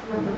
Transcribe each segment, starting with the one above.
Welcome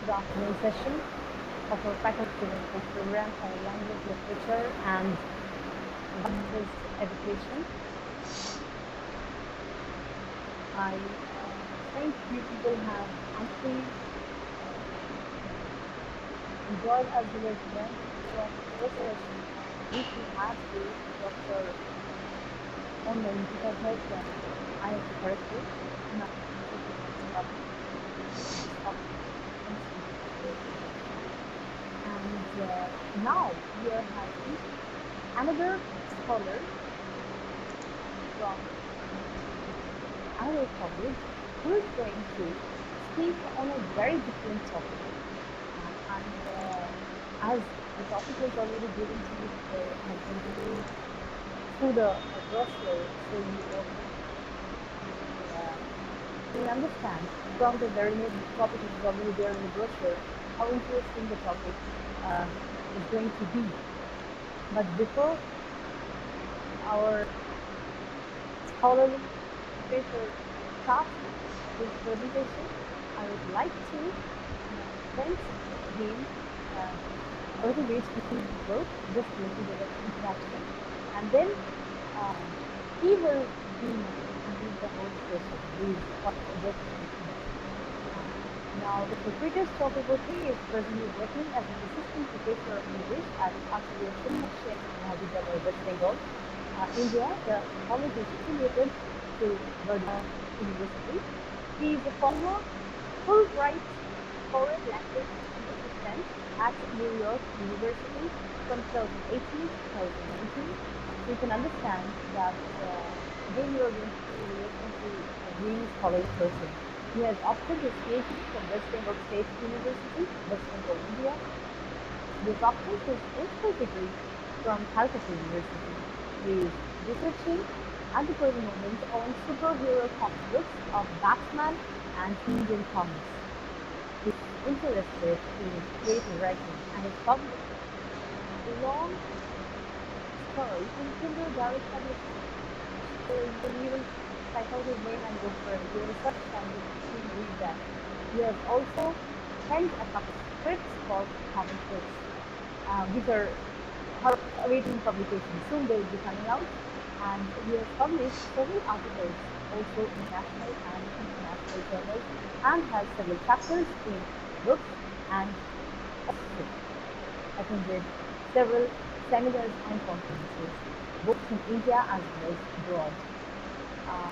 to the afternoon session of our faculty clinical program for language, literature, and language education. I think you people have actually enjoyed as well as learned from the first session, which we had with Dr. Online I have to correct you. No, and now we are having another scholar from our college who is going to speak on a very different topic. As the topic was already given to you through the brochure, so you understand from the very topic which is already there in the brochure how interesting the topic is going to be. But before our scholarly professor starts his presentation, I would like to thank him a little bit to both just a little bit of introduction, and then he will be the whole session. Now, the previous topic with me is presently working as an assistant professor of English at University of West Bengal, India. The college is affiliated to Viewding University. He is a former Fulbright foreign language assistant at New York University from 2018 to 2019. So you can understand that again you are going to listen to a really scholarly person. He has obtained his PhD from West Bengal State University, West Bengal, India. He has obtained his master's degree from Calcutta University. He is researching at the present moment on superhero comic books of Batman and Indian comics. He is interested in creative writing and has published a long story in Kindle Direct Publishing. So you can even type out his name and go for it. Give it a search and you can read that. He has also penned a couple of scripts for comic books, which are awaiting publication. Soon they will be coming out. And he has published several articles also in national and international journals, and has several chapters in books, and also attended several seminars and conferences, both in India as well as abroad. Uh,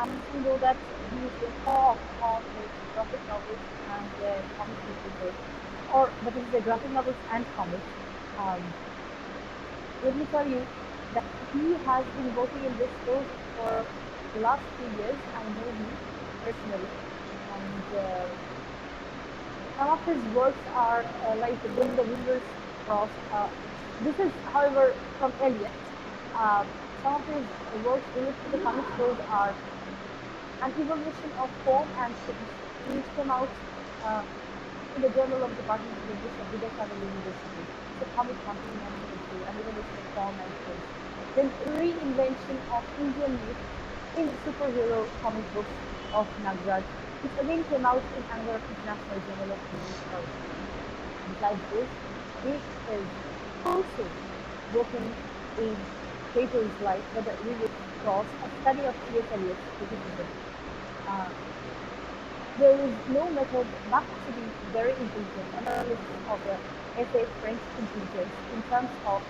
and we know that he is the author of his graphic novels and comic literature, or that is the graphic novels and comics. Um, Let me tell you that he has been working in this field for the last 2 years. I know him personally, and some of his works are like When the Rivers Cross. This is, however, from Eliot. Uh, some of his works related to the comic world are An Evolution of Form and Things, which came out uh, in the Journal of Department of English of Vivekananda University. It's a comic companion to An Evolution of Form and Things. Then Reinvention of Indian Myth in Superhero Comic Books of Nagraj, which again came out in another international journal of English studies. Besides this, he is also working in papers like Whether Rivers Cross, a study of T.S. Eliot's criticism. Uh, there is no method but to be very intelligent analysis of the essay French intelligence in terms of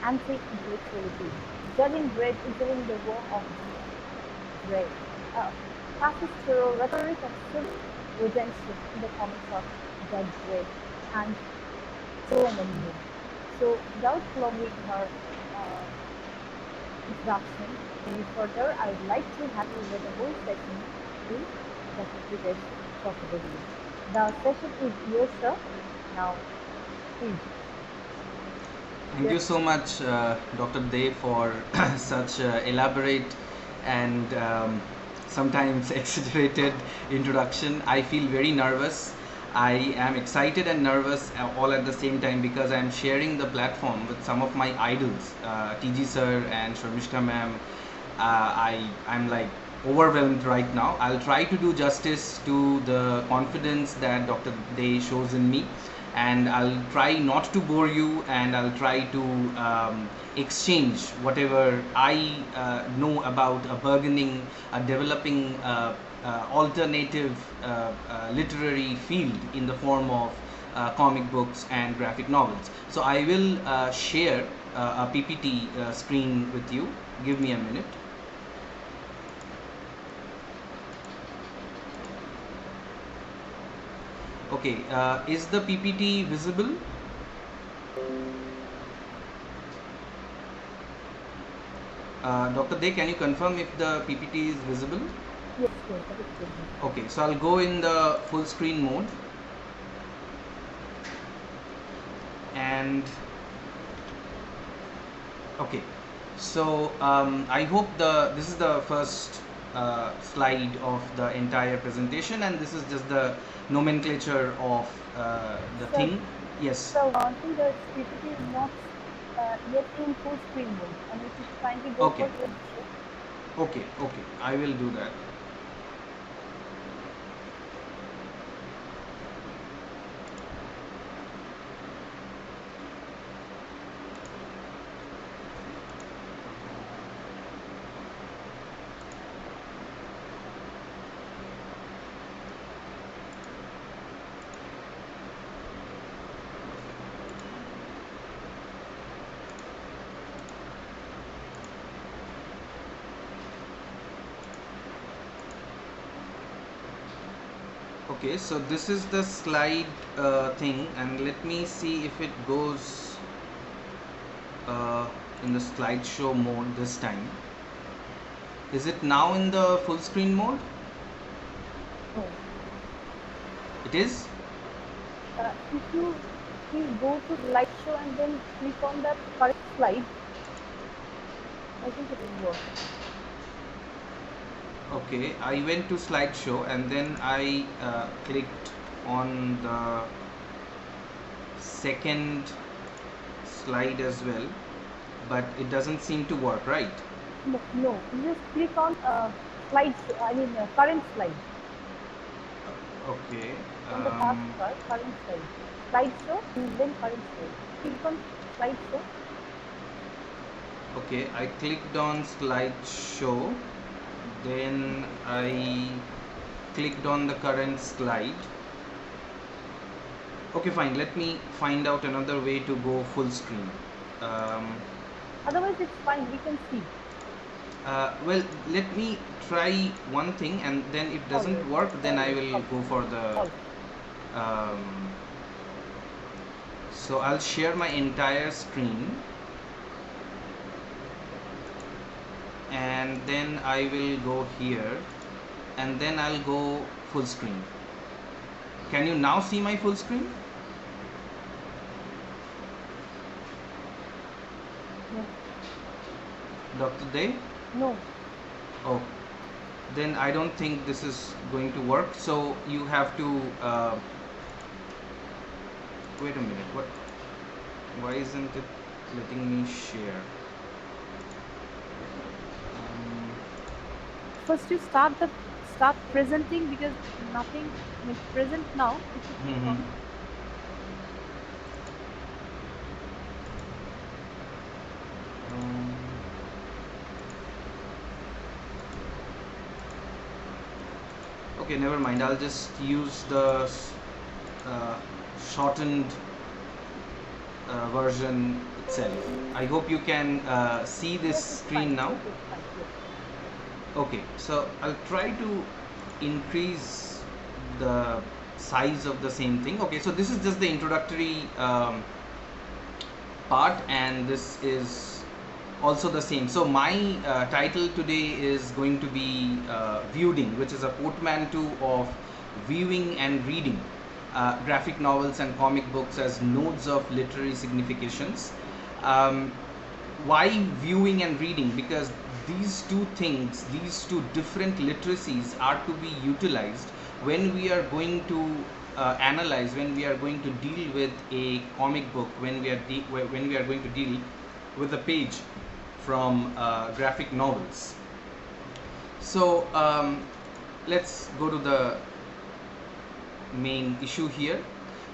anti-intellectuality, judging Bread entering the war of Bread, uh, pastoral rhetoric and civil redemption in the comics of Judge Bread, and so many more. So, without prolonging her introduction any further, I would like to hand over the whole session to Dr. Pritesh Chakraborty. The session is yours, sir. Now, please. Thank you so much, Dr. Day, for such elaborate and sometimes exaggerated introduction. I feel very nervous. I am excited and nervous all at the same time because I am sharing the platform with some of my idols, TG sir and Sharmishka ma'am. I'm like overwhelmed right now. I'll try to do justice to the confidence that Dr. Day shows in me, and I'll try not to bore you, and I'll try to exchange whatever I know about a burgeoning, a developing alternative literary field in the form of comic books and graphic novels. So I will share a PPT screen with you. Give me a minute. Okay, is the PPT visible? Dr. Day, can you confirm if the PPT is visible? Yes, yes, that is good. Okay, so I'll go in the full screen mode. And okay, so I hope this is the first slide of the entire presentation, and this is just the nomenclature of the thing. Yes. So, I think the PPT is not yet in full screen mode, and if you kindly go Okay. for the Okay, I will do that. Okay, so this is the slide thing, and let me see if it goes in the slideshow mode this time. Is it now in the full screen mode? No. It is? If you please go to slideshow and then click on that correct slide, I think it will work. Okay, I went to slideshow and then I clicked on the second slide as well, but it doesn't seem to work, right? No, no. You just click on slide. I mean, current slide. Okay. On the task bar, current slide. Slideshow and then current slide. Click on slideshow. Okay, I clicked on slideshow, then I clicked on the current slide. Okay, fine, let me find out another way to go full screen. Otherwise, it's fine. We can see. Well, let me try one thing, and then if Always, doesn't work, then I always, will always, go for the. always. Um, so I'll share my entire screen, and then I will go here, and then I'll go full screen. Can you now see my full screen, No, Dr. Day? no. Oh, then I don't think this is going to work. So you have to wait a minute. What? Why isn't it letting me share? Um, First, you start presenting because nothing. I mean, present now. If you click mhm. on. Um, okay, never mind. I'll just use the uh, shortened version itself. I hope you can see this Yes, it's fine. screen now. Yes, it's fine. Yes, yes. Okay, so I'll try to increase the size of the same thing. Okay, so this is just the introductory part, and this is also the same. So my title today is going to be Viewding, which is a portmanteau of viewing and reading graphic novels and comic books as nodes of literary significations. Um, why viewing and reading? Because these two things, these two different literacies are to be utilized when we are going to analyze, when we are going to deal with a comic book, when we are going to deal with a page from graphic novels. So let's go to the main issue here.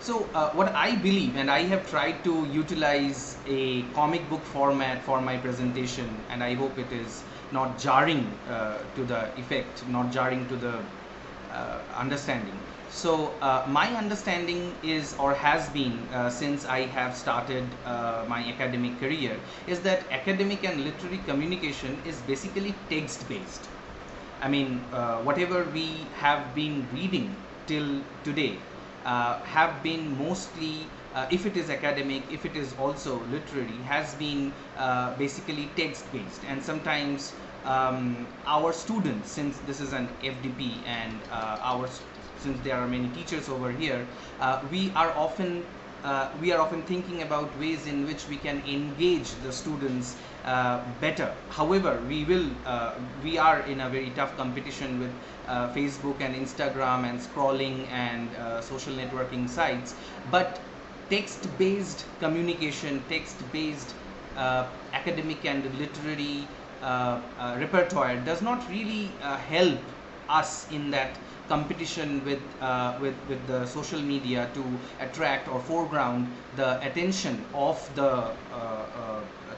So, what I believe, and I have tried to utilize a comic book format for my presentation, and I hope it is not jarring to the effect, not jarring to the understanding. So, my understanding is, or has been since I have started my academic career, is that academic and literary communication is basically text based. I mean, whatever we have been reading till today have been mostly, if it is academic, if it is also literary, has been basically text based. And sometimes our students, since this is an FDP, and since there are many teachers over here, we are often thinking about ways in which we can engage the students better. However, we are in a very tough competition with Facebook and Instagram and scrolling and social networking sites. But text-based communication, text-based academic and literary repertoire does not really help us in that competition with the social media to attract or foreground the attention of the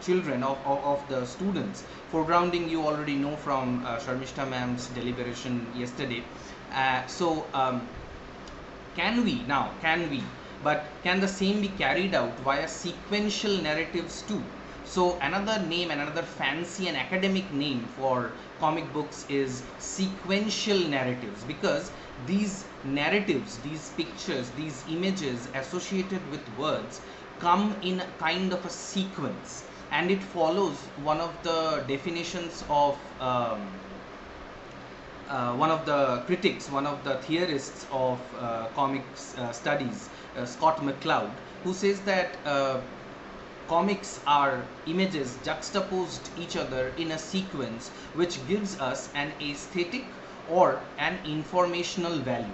children, of the students. Foregrounding, you already know from Sharmishta ma'am's deliberation yesterday. Can we, but can the same be carried out via sequential narratives too? So another name, another fancy and academic name for comic books is sequential narratives, because these narratives, these pictures, these images associated with words come in a kind of a sequence, and it follows one of the definitions of one of the critics, one of the theorists of comics studies, Scott McCloud, who says that comics are images juxtaposed each other in a sequence, which gives us an aesthetic or an informational value.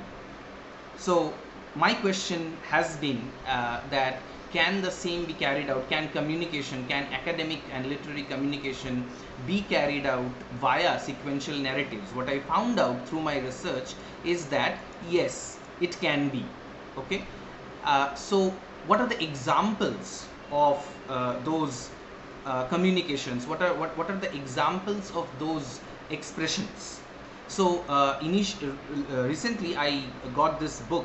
So my question has been that can the same be carried out? Can communication, can academic and literary communication be carried out via sequential narratives? What I found out through my research is that yes, it can be. Okay, so what are the examples of those communications? What are the examples of those expressions? So recently I got this book,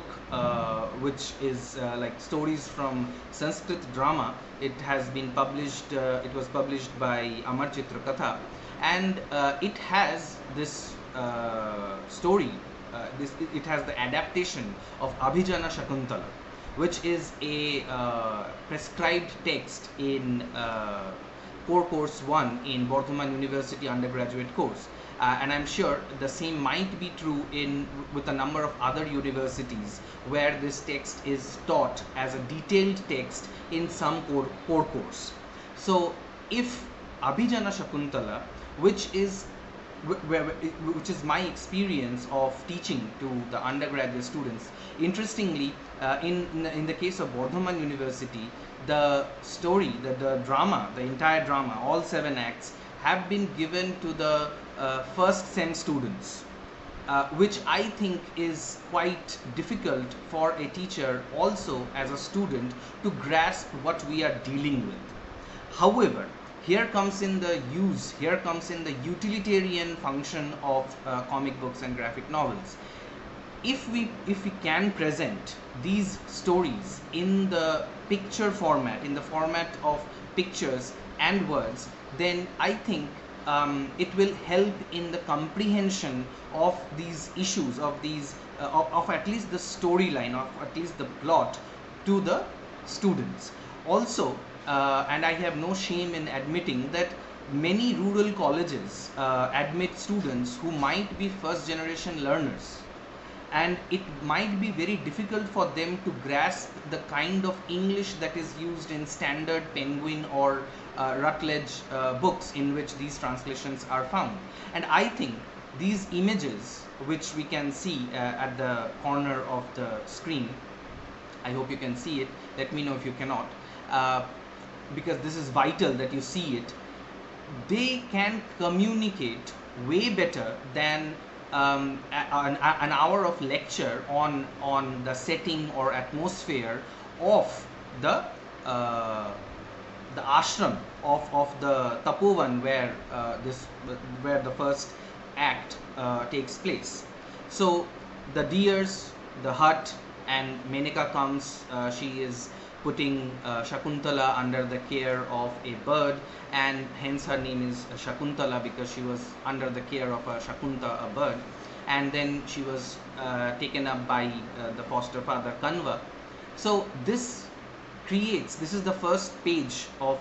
which is like stories from Sanskrit drama. It has been published. It was published by Amar Chitra Katha, and it has this story. It has the adaptation of Abhijana Shakuntala, which is a prescribed text in core course 1 in Bardhaman University undergraduate course. And I'm sure the same might be true in with a number of other universities where this text is taught as a detailed text in some core course. So if Abhijana Shakuntala, which is which is my experience of teaching to the undergraduate students. Interestingly, in the case of Bardhaman University, the story, the drama, the entire drama, all 7 acts have been given to the first sem students, which I think is quite difficult for a teacher also as a student to grasp what we are dealing with. However, here comes in the utilitarian function of comic books and graphic novels. If we can present these stories in the picture format, in the format of pictures and words, then I think it will help in the comprehension of these issues, of these of at least the storyline, of at least the plot to the students. Also, and I have no shame in admitting that many rural colleges admit students who might be first generation learners, and it might be very difficult for them to grasp the kind of English that is used in standard Penguin or Routledge books in which these translations are found. And I think these images, which we can see at the corner of the screen, I hope you can see it, let me know if you cannot, because this is vital that you see it. They can communicate way better than an hour of lecture on the setting or atmosphere of uh, the ashram of the tapovan where the first act takes place. So the deers, the hut, and Menaka comes. She is putting Shakuntala under the care of a bird, and hence her name is Shakuntala, because she was under the care of a Shakunta, a bird. And then she was taken up by the foster father Kanva. So this is the first page of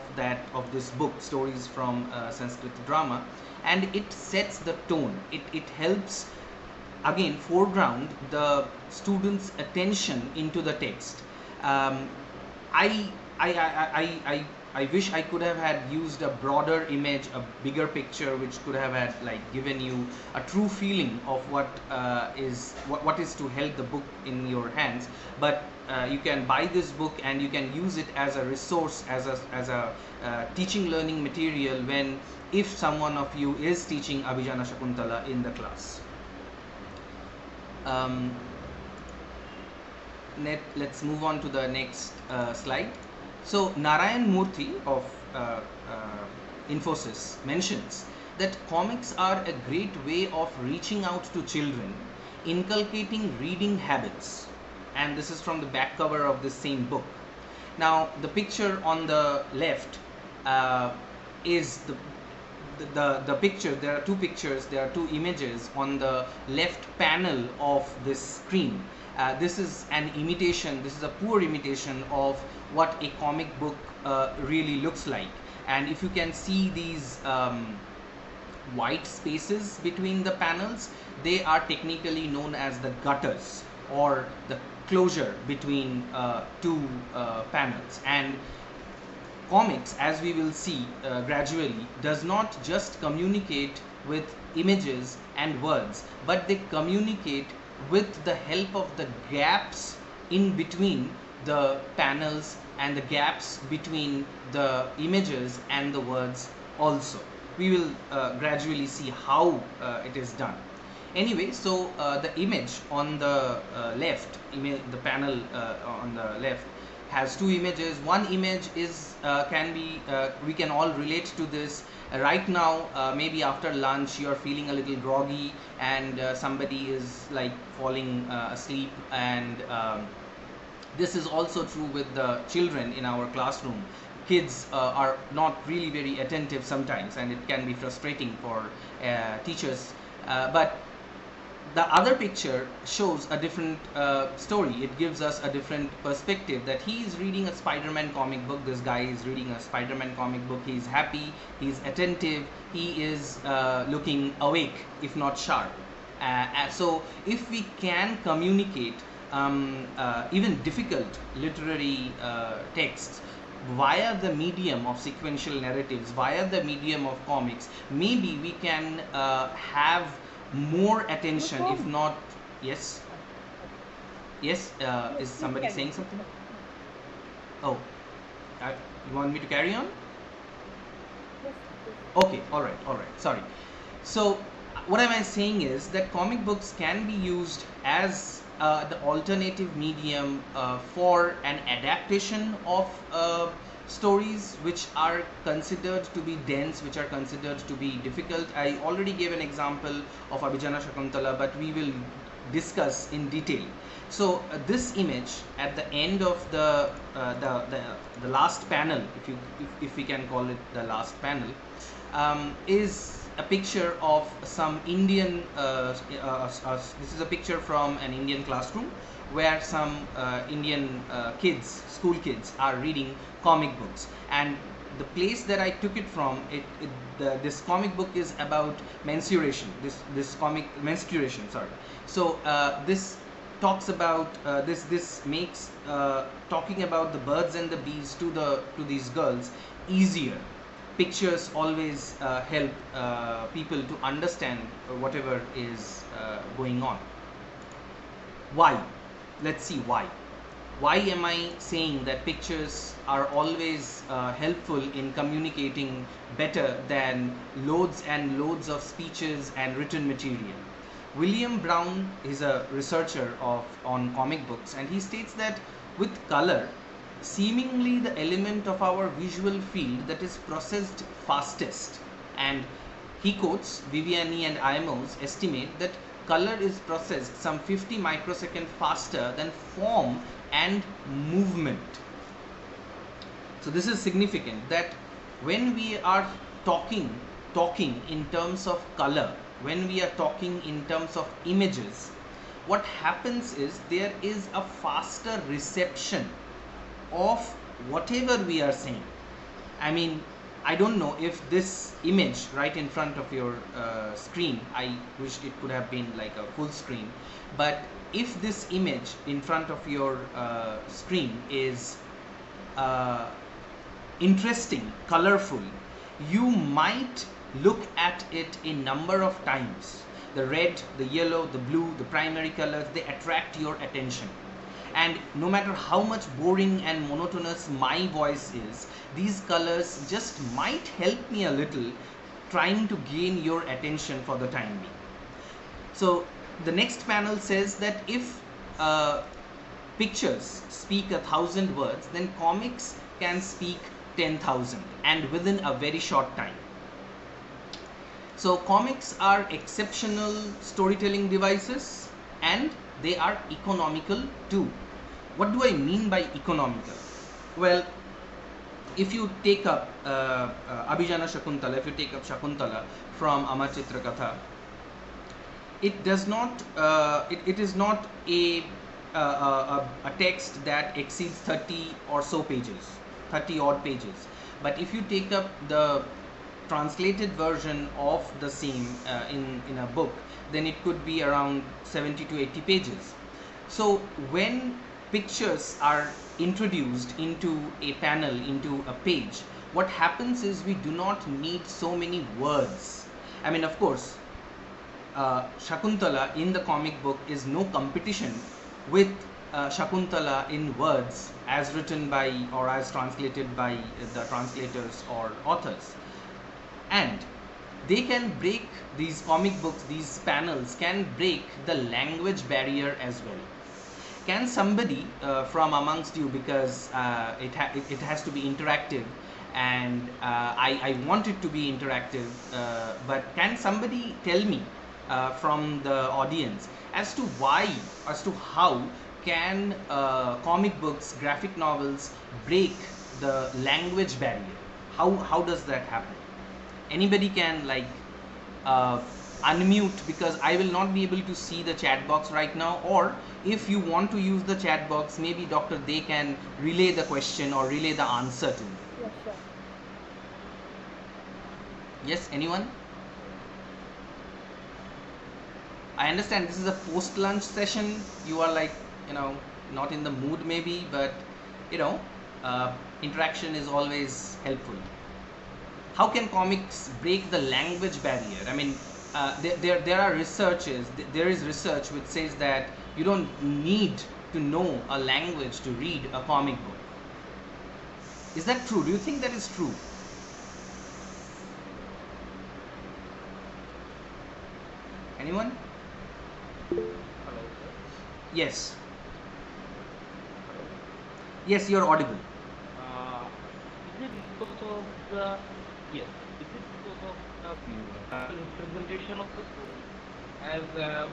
this book, Stories from Sanskrit Drama, and it sets the tone. It helps again foreground the students' attention into the text. um, I, I, I, I, I wish I could have had used a broader image, a bigger picture, which could have had like given you a true feeling of what is to hold the book in your hands. But you can buy this book and you can use it as a resource, as a teaching learning material if someone of you is teaching Abhijana Shakuntala in the class. Let's move on to the next slide. So Narayan Murthy of Infosys mentions that comics are a great way of reaching out to children, inculcating reading habits, and this is from the back cover of this same book. Now the picture on the left is the picture. There are two pictures, there are two images on the left panel of this screen. This is an imitation, this is a poor imitation of what a comic book really looks like. And if you can see these white spaces between the panels, they are technically known as the gutters, or the closure between two panels. And comics, as we will see gradually, does not just communicate with images and words, but they communicate with the help of the gaps in between the panels and the gaps between the images and the words also. We will gradually see how it is done. Anyway, so the image on the left, the panel on the left, has two images. One image is can be we can all relate to this. Right now, maybe after lunch, you are feeling a little groggy, and somebody is like falling asleep, and this is also true with the children in our classroom. Kids are not really very attentive sometimes, and it can be frustrating for teachers. But the other picture shows a different story. It gives us a different perspective, that he is reading a Spider-Man comic book. This guy is reading a Spider-Man comic book. He is happy, he is attentive, he is looking awake, if not sharp. So if we can communicate even difficult literary texts via the medium of sequential narratives, via the medium of comics, maybe we can have more attention, if not. Yes, yes, is somebody saying something? Oh, you want me to carry on? Okay, all right, sorry. So what am I saying is that comic books can be used as the alternative medium for an adaptation of stories which are considered to be dense, which are considered to be difficult. I already gave an example of Abhijana Shakuntala, but we will discuss in detail. So this image at the end of the last panel, if we can call it the last panel, is a picture of some Indian. This is a picture from an Indian classroom where some Indian kids, school kids, are reading comic books. And the place that I took it from, this comic book is about menstruation. This comic menstruation. Sorry. So this talks about this makes talking about the birds and the bees to these girls easier. Pictures always help people to understand whatever is going on. Why? Let's see why. Why am I saying that pictures are always helpful in communicating better than loads and loads of speeches and written material? William Brown is a researcher on comic books, and he states that with color, seemingly the element of our visual field that is processed fastest, and he quotes Viviani and IMO's estimate that color is processed some 50 microsecond faster than form and movement. So this is significant, that when we are talking in terms of color, when we are talking in terms of images, what happens is there is a faster reception of whatever we are saying. I mean, I don't know if this image right in front of your screen, I wish it could have been like a full screen, but if this image in front of your screen is interesting, colorful, you might look at it a number of times. The red, the yellow, the blue, the primary colors, they attract your attention. And no matter how much boring and monotonous my voice is, these colors just might help me a little trying to gain your attention for the time being. So the next panel says that if pictures speak 1,000 words, then comics can speak 10,000, and within a very short time. So comics are exceptional storytelling devices, and they are economical too. What do I mean by economical? Well, if you take up Abhijana Shakuntala, if you take up Shakuntala from Amar Chitra Katha, it does not. It is not a text that exceeds 30 or so pages, 30 odd pages. But if you take up the translated version of the same in a book, then it could be around 70 to 80 pages. So when pictures are introduced into a panel, into a page, what happens is we do not need so many words. I mean, of course, Shakuntala in the comic book is no competition with Shakuntala in words as written by or as translated by the translators or authors. And they can break, these comic books, these panels can break the language barrier as well. can somebody from amongst you, because it has to be interactive, and I want it to be interactive, but can somebody tell me from the audience as to why, as to how can comic books, graphic novels break the language barrier? How does that happen? Anybody can uh, unmute, because I will not be able to see the chat box right now. Or if you want to use the chat box, maybe Doctor they can relay the question or relay the answer to me. Yeah, sure. Yes, anyone? I understand this is a post lunch session. You are not in the mood maybe, but you know, interaction is always helpful. How can comics break the language barrier? I mean, there are researches. There is research which says that you don't need to know a language to read a comic book. Is that true? Do you think that is true? Anyone? Hello, sir. Yes. Hello. Yes, you're audible. Is it because of the yes? Is it because of the representation of the story? As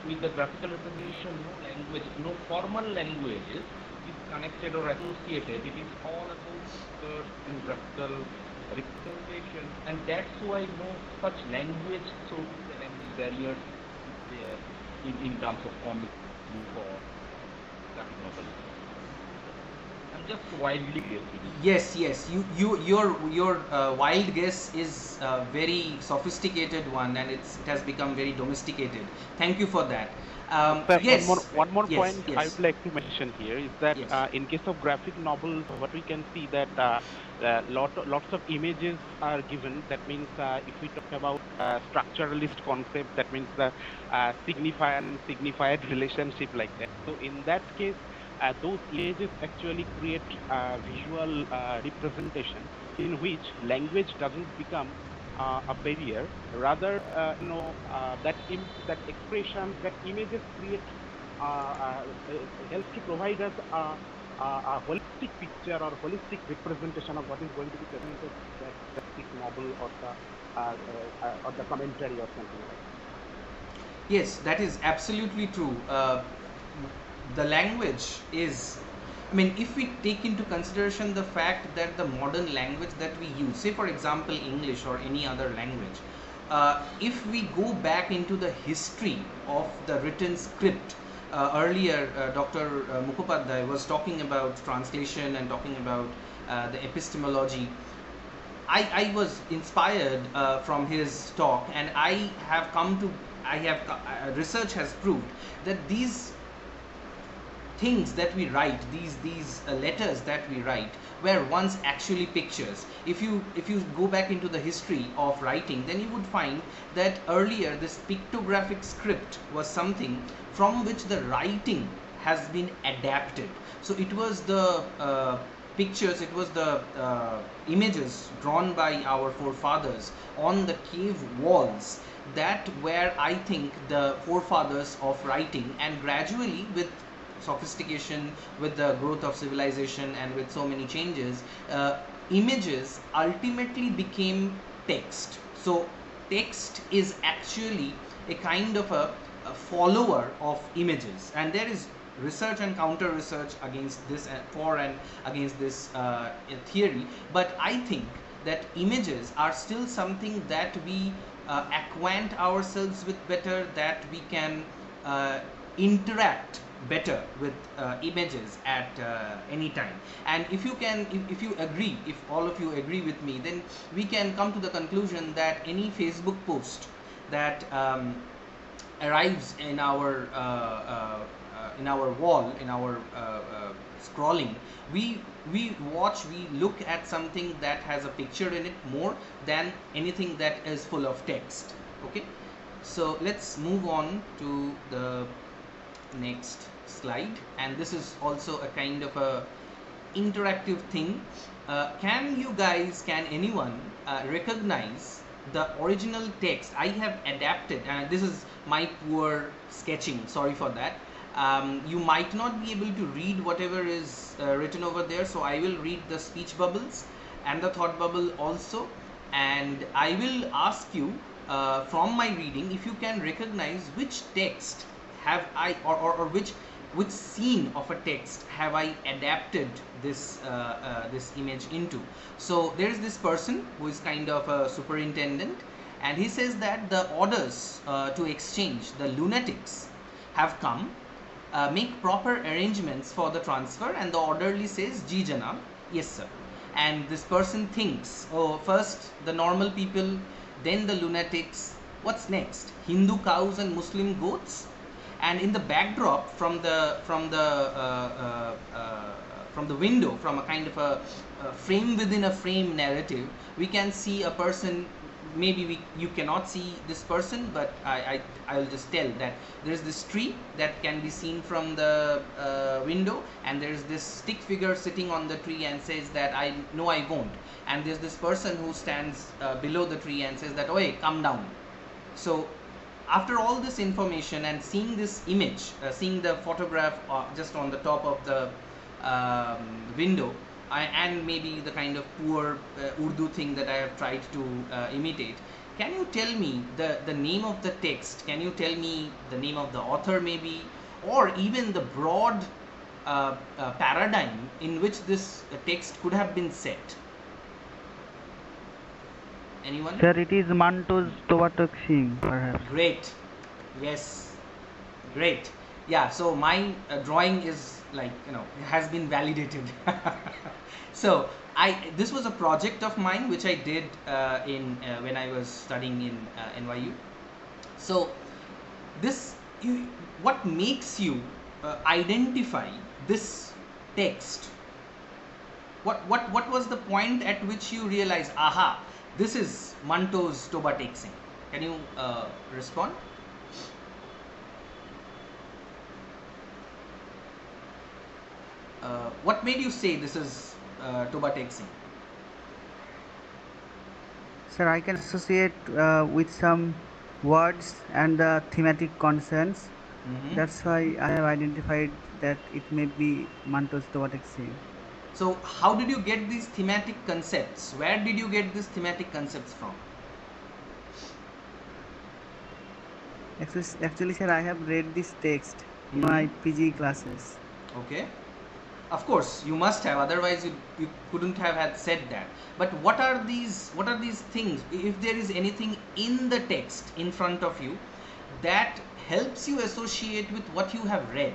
with the graphical representation, no language, no formal language is connected or associated. It is all about words and graphical representation, and that's why no such language, so the language barriers is there in terms of comic book or graphic novel. I'm just wildly guessing. Yes. Your wild guess is a very sophisticated one, and it has become very domesticated. Thank you for that. Sir, Yes, one more yes, point I yes, would like to mention here is that yes. in case of graphic novels, what we can see that lots of images are given. That means if we talk about structuralist concept, that means the signifier and signified relationship like that. So in that case, those images actually create visual representation in which language doesn't become a barrier. Rather, that expressions, that images create helps to provide us a holistic picture or holistic representation of what is going to be presented in that graphic novel or the commentary or something like that. Yes, that is absolutely true. The language is, I mean, if we take into consideration the fact that the modern language that we use, say for example English or any other language, if we go back into the history of the written script, earlier Dr. Mukhopadhyay was talking about translation and talking about the epistemology. I was inspired from his talk, and research has proved that these things that we write, these letters that we write, were once actually pictures. If you go back into the history of writing, then you would find that earlier this pictographic script was something from which the writing has been adapted. So it was the pictures, it was the images drawn by our forefathers on the cave walls that were, I think, the forefathers of writing. And gradually, with sophistication, with the growth of civilization, and with so many changes, images ultimately became text. So text is actually a kind of a follower of images, and there is research and counter research against this, for and against this theory. But I think that images are still something that we acquaint ourselves with better, that we can interact better with images at any time. And if you agree, if all of you agree with me, then we can come to the conclusion that any Facebook post that arrives in our wall, in our scrolling, we watch, we look at something that has a picture in it more than anything that is full of text. Okay, so let's move on to the next slide, and this is also a kind of a interactive thing. Can anyone recognize the original text? I have adapted, and this is my poor sketching, sorry for that. You might not be able to read whatever is written over there, so I will read the speech bubbles and the thought bubble also, and I will ask you from my reading if you can recognize which text have I, or which scene of a text have I adapted this image into. So there is this person who is kind of a superintendent, and he says that the orders to exchange, the lunatics, have come. Make proper arrangements for the transfer, and the orderly says, Ji Janab, yes sir. And this person thinks, oh, first the normal people, then the lunatics, what's next? Hindu cows and Muslim goats? And in the backdrop, from the window, from a kind of a frame within a frame narrative, we can see a person. Maybe you cannot see this person, but I'll just tell that there is this tree that can be seen from the window, and there is this stick figure sitting on the tree and says that I won't. And there's this person who stands below the tree and says that, oi, come down. So after all this information and seeing this image, seeing the photograph just on the top of the window, and maybe the kind of poor Urdu thing that I have tried to imitate, can you tell me the name of the text? Can you tell me the name of the author maybe, or even the broad paradigm in which this text could have been set? Anyone? Sir, it is Mantos Tobatok Singh, perhaps. Great. Yes. Great. Yeah, so my drawing is like, has been validated. So this was a project of mine which I did in when I was studying in NYU. So what makes you identify this text? What was the point at which you realized, aha, this is Mantos Tobatok Singh? Can you respond? What made you say this is Tobatok Singh? Sir, I can associate with some words and the thematic concerns. Mm-hmm. That's why I have identified that it may be Mantos Tobatok Singh. So how did you get these thematic concepts? Where did you get these thematic concepts from? Actually, sir, I have read this text in my PG classes. Okay. Of course, you must have. Otherwise, you couldn't have had said that. But what are these things? If there is anything in the text in front of you that helps you associate with what you have read?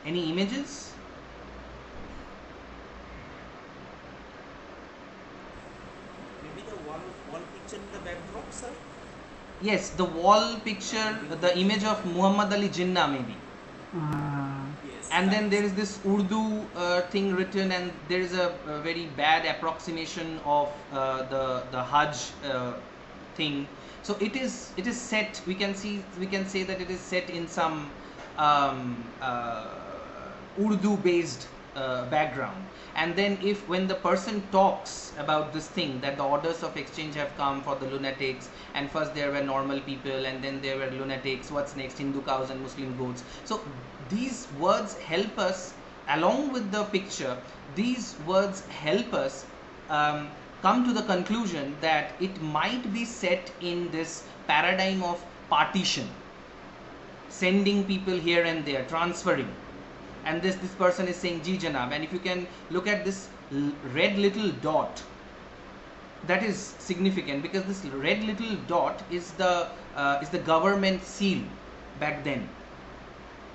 Any images? Maybe the wall picture in the backdrop, sir? Yes, the wall picture, the image of Muhammad Ali Jinnah maybe. Yes. And then there is this Urdu thing written, and there is a very bad approximation of the Hajj thing. So it is set. We can say that it is set in some Urdu based background. And then when the person talks about this thing, that the orders of exchange have come for the lunatics, and first there were normal people, and then there were lunatics, what's next? Hindu cows and Muslim goats. So these words help us, along with the picture, these words help us come to the conclusion that it might be set in this paradigm of partition, sending people here and there, transferring. And this person is saying Ji Janab, and if you can look at this red little dot, that is significant, because this red little dot is the government seal back then.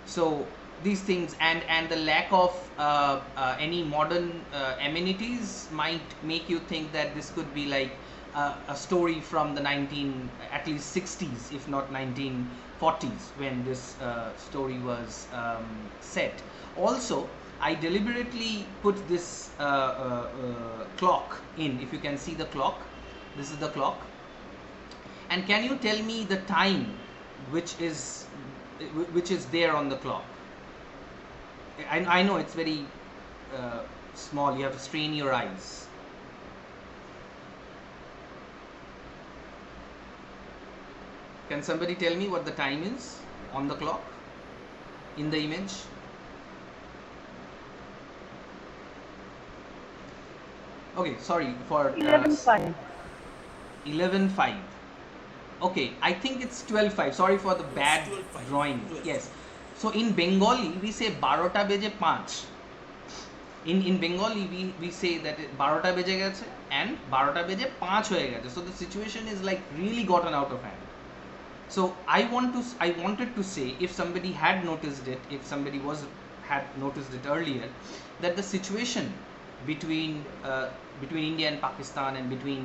So these things, and the lack of any modern amenities might make you think that this could be like a story from the at least 60s, if not 1940s, when this story was set. Also, I deliberately put this clock in. If you can see the clock, this is the clock. And can you tell me the time which is there on the clock? I know it's very small. You have to strain your eyes. Can somebody tell me what the time is on the clock in the image? Okay, sorry for 11:05. 11:05. Okay, I think it's 12:05. Sorry for the It's bad 12:05. drawing. 12:05. Yes. So in Bengali we say 12টা বেজে 5. In Bengali we say that 12টা বেজে গেছে and 12টা বেজে 5 হয়ে গেছে. So the situation is like really gotten out of hand. So I wanted to say, if somebody had noticed it, if somebody had noticed it earlier, that the situation between India and Pakistan, and between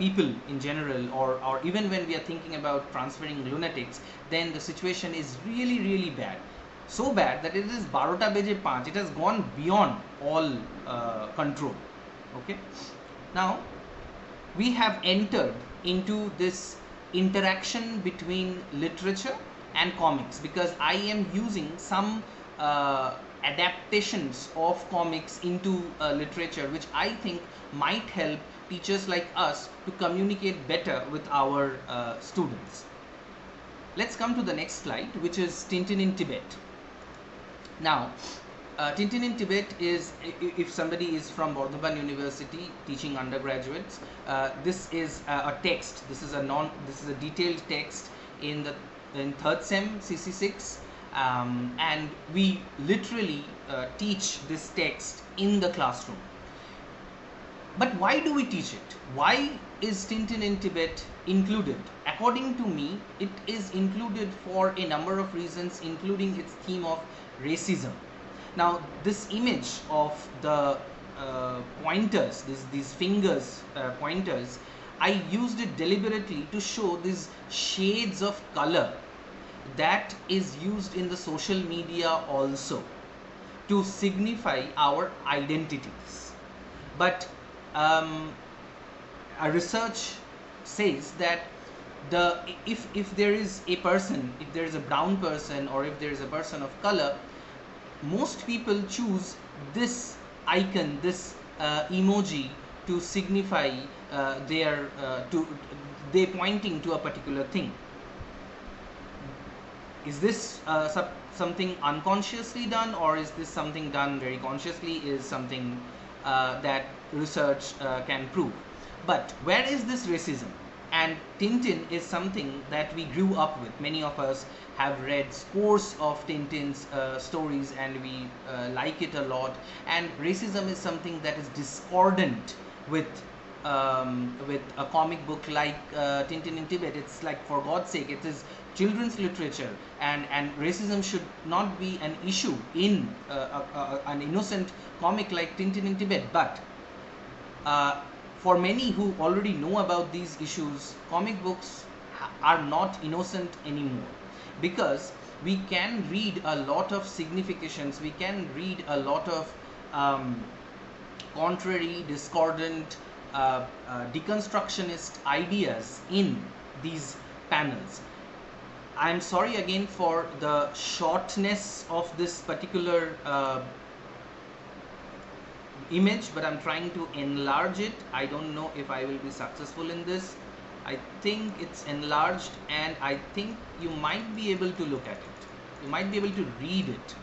people in general, or even when we are thinking about transferring lunatics, then the situation is really really bad. So bad that it is 12টা বেজে 5. It has gone beyond all control. Okay, now we have entered into this interaction between literature and comics, because I am using some adaptations of comics into literature, which I think might help teachers like us to communicate better with our students. Let's come to the next slide, which is Tintin in Tibet. Now, Tintin in Tibet is, if somebody is from Bardhaman University teaching undergraduates, this is a text. This is a detailed text in 3rd sem CC6, and we literally teach this text in the classroom. But why do we teach it? Why is Tintin in Tibet included? According to me, it is included for a number of reasons, including its theme of racism. Now, this image of the pointers, these fingers pointers, I used it deliberately to show these shades of color that is used in the social media also to signify our identities. But a research says that if there is a person, if there is a brown person, or if there is a person of color, most people choose this icon, this emoji, to signify they pointing to a particular thing. Is this something unconsciously done, or is this something done very consciously? Is something that research can prove. But where is this racism? And Tintin is something that we grew up with. Many of us have read scores of Tintin's stories, and we like it a lot. And racism is something that is discordant with a comic book like Tintin in Tibet. It's like, for God's sake, it is children's literature, and racism should not be an issue in an innocent comic like Tintin in Tibet. But for many who already know about these issues, comic books are not innocent anymore, because we can read a lot of significations, we can read a lot of contrary, discordant, deconstructionist ideas in these panels. I'm sorry again for the shortness of this particular image, but I'm trying to enlarge it. I don't know if I will be successful in this. I think it's enlarged, and I think you might be able to look at it. You might be able to read it.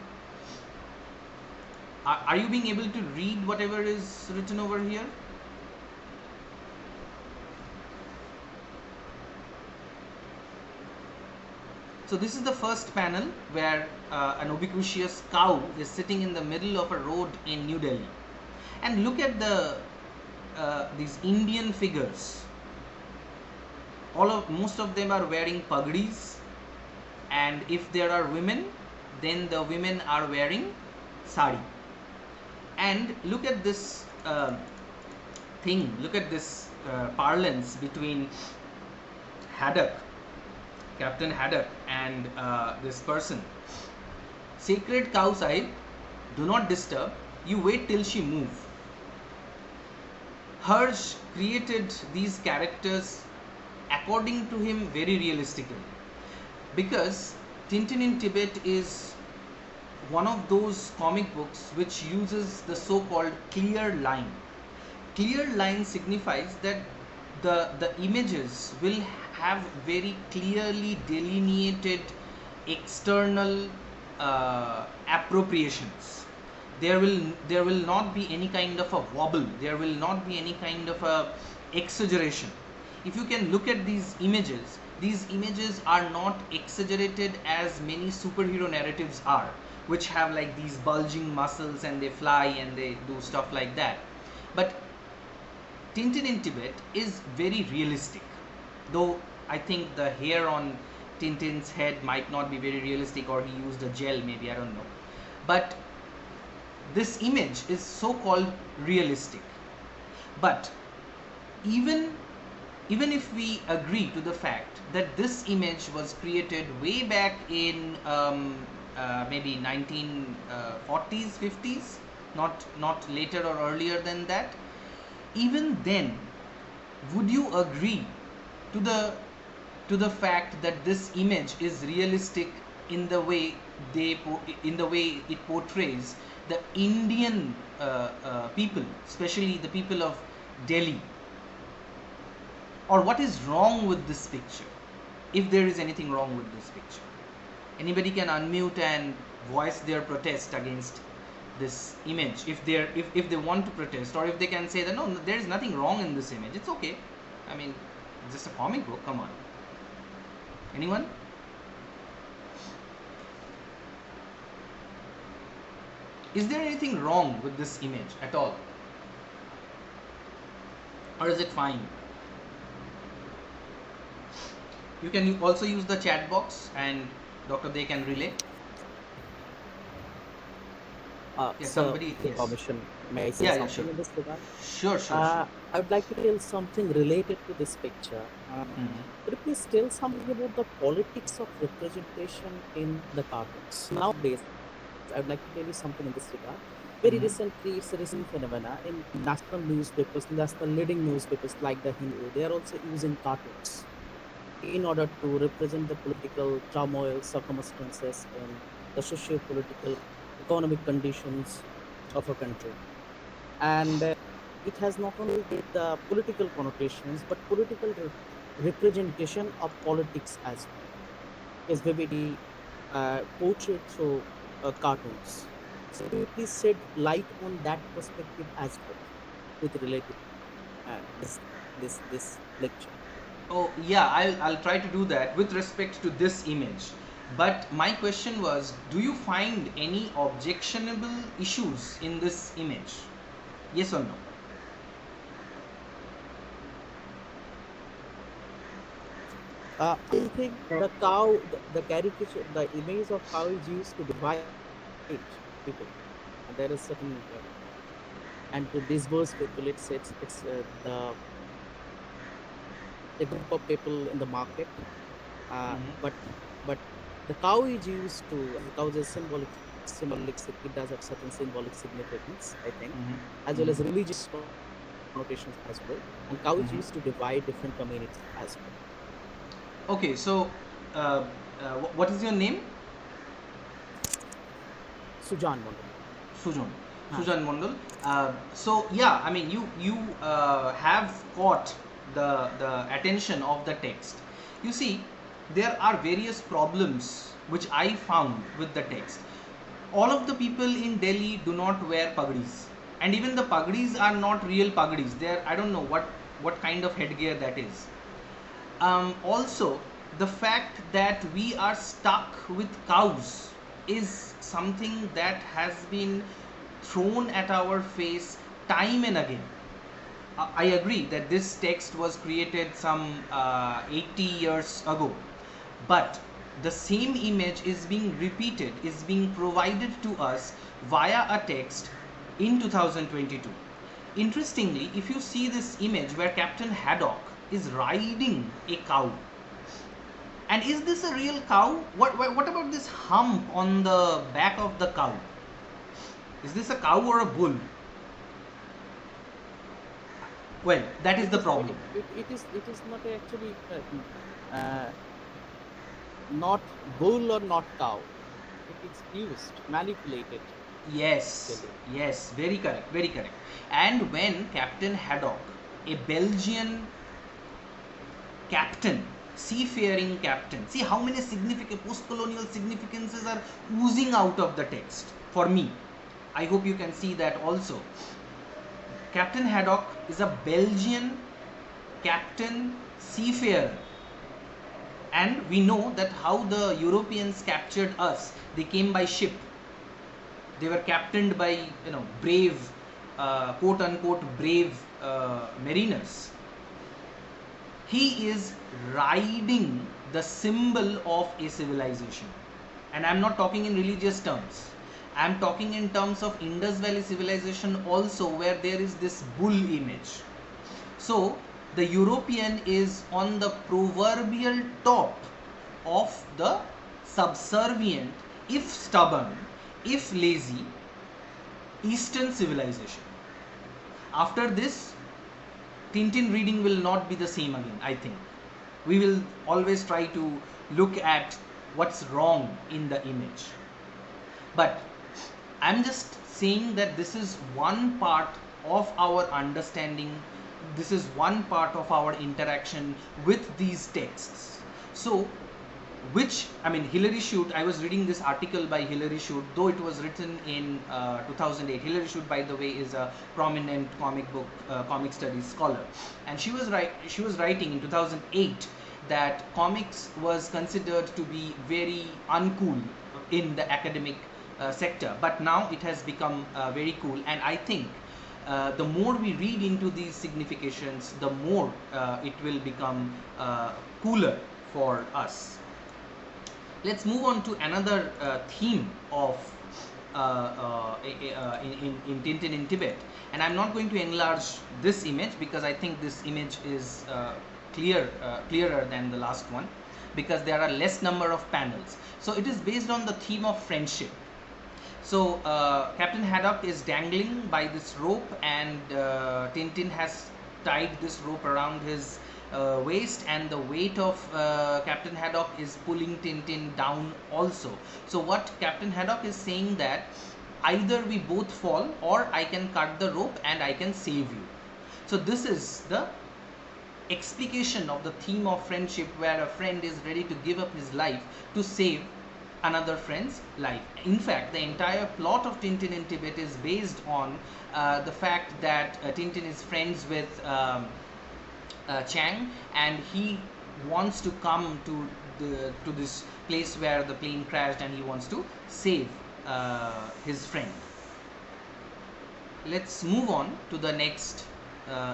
Are you being able to read whatever is written over here? So this is the first panel, where an ubiquitous cow is sitting in the middle of a road in New Delhi. And look at these Indian figures. Most of them are wearing pagdis, and if there are women, then the women are wearing sari. And look at this thing. Look at this parlance between Captain Haddock, and this person. Sacred cow, sahib, do not disturb. You wait till she move. Hirsch created these characters, according to him, very realistically, because Tintin in Tibet is one of those comic books which uses the so-called clear line. Clear line signifies that the images will have very clearly delineated external appropriations. There will not be any kind of a wobble. There will not be any kind of a exaggeration. If you can look at these images are not exaggerated as many superhero narratives are, which have like these bulging muscles and they fly and they do stuff like that. But Tintin in Tibet is very realistic, though I think the hair on Tintin's head might not be very realistic, or he used a gel, maybe, I don't know. But this image is so called realistic. But even even if we agree to the fact that this image was created way back in maybe 1940s 50s, not later or earlier than that, even then, would you agree to the fact that this image is realistic in the way in the way it portrays the Indian people, especially the people of Delhi? Or what is wrong with this picture, if there is anything wrong with this picture? Anybody can unmute and voice their protest against this image, if they want to protest, or if they can say that no, there is nothing wrong in this image, it's okay. I mean, it's just a comic book, come on. Anyone? Is there anything wrong with this image at all, or is it fine? You can also use the chat box and Dr. They can relay. Sir, somebody. with Yes. permission, may I say Yeah, something sure. in this regard? Sure. I would like to tell something related to this picture. Mhm. Could you please tell something about the politics of representation in the cartoons? Nowadays, I would like to tell you something in this regard. Very Mhm. recently, it's a recent phenomena in national newspapers, national leading newspapers like the Hindu. They are also using cartoons in order to represent the political turmoil, circumstances, and the socio-political, economic conditions of a country. And it has not only the political connotations, but political representation of politics as well. Is vividly portrayed through cartoons. So could you please shed light on that perspective as well, with related this lecture. Oh yeah, I'll try to do that with respect to this image. But my question was, do you find any objectionable issues in this image? Yes or no? I think the cow, the caricature, the image of cow is used to divide people, and there is certain and to disperse people. It's the a group of people in the market. Mm-hmm. But the cow is used to the cow is a symbolic. It does have certain symbolic significance, I think, as well as Mm-hmm. religious connotations as well. And cow is used to divide different communities as well. Okay, so what is your name? Sujan Mondal. Sujan. Ah, Sujan Mondal. So yeah, I mean, you have caught the attention of the text. You see, there are various problems which I found with the text. All of the people in Delhi do not wear pagdis, and even the pagdis are not real pagdis. They are, I don't know what kind of headgear that is. Also, the fact that we are stuck with cows is something that has been thrown at our face time and again. I agree that this text was created some 80 years ago, but the same image is being repeated, is being provided to us via a text in 2022. Interestingly, if you see this image where Captain Haddock is riding a cow, and is this a real cow? What about this hump on the back of the cow? Is this a cow or a bull? Well, that is it the is problem. it is not actually uh, not bull or not cow. It is used, manipulated. Yes, Really. yes, very correct, very correct. And when Captain Haddock, a Belgian captain, seafaring captain. See how many significant post-colonial significances are oozing out of the text for me. I hope you can see that also. Captain Haddock is a Belgian captain seafarer, and we know that how the Europeans captured us. They came by ship. They were captained by brave, quote unquote brave mariners. He is riding the symbol of a civilization, and I'm not talking in religious terms. I'm talking in terms of Indus Valley civilization also, where there is this bull image. So the European is on the proverbial top of the subservient, if stubborn, if lazy, Eastern civilization. After this, Tintin reading will not be the same again, I think. We will always try to look at what's wrong in the image. But I'm just saying that this is one part of our understanding, this is one part of our interaction with these texts. So, Hilary Shute, I was reading this article by Hilary Shute, though it was written in 2008. Hilary Shute, by the way, is a prominent comic studies scholar, and she was writing in 2008 that comics was considered to be very uncool in the academic sector, but now it has become very cool, and I think the more we read into these significations, the more it will become cooler for us. Let's move on to another theme of in Tintin in Tibet, and I'm not going to enlarge this image because I think this image is clearer than the last one, because there are less number of panels. So it is based on the theme of friendship. So Captain Haddock is dangling by this rope, and Tintin has tied this rope around his waist, and the weight of Captain Haddock is pulling Tintin down also. So what Captain Haddock is saying, that either we both fall or I can cut the rope and I can save you. So this is the explication of the theme of friendship, where a friend is ready to give up his life to save another friend's life. In fact, the entire plot of Tintin in Tibet is based on the fact that Tintin is friends with Chang, and he wants to come to this place where the plane crashed, and he wants to save his friend. Let's move on to the next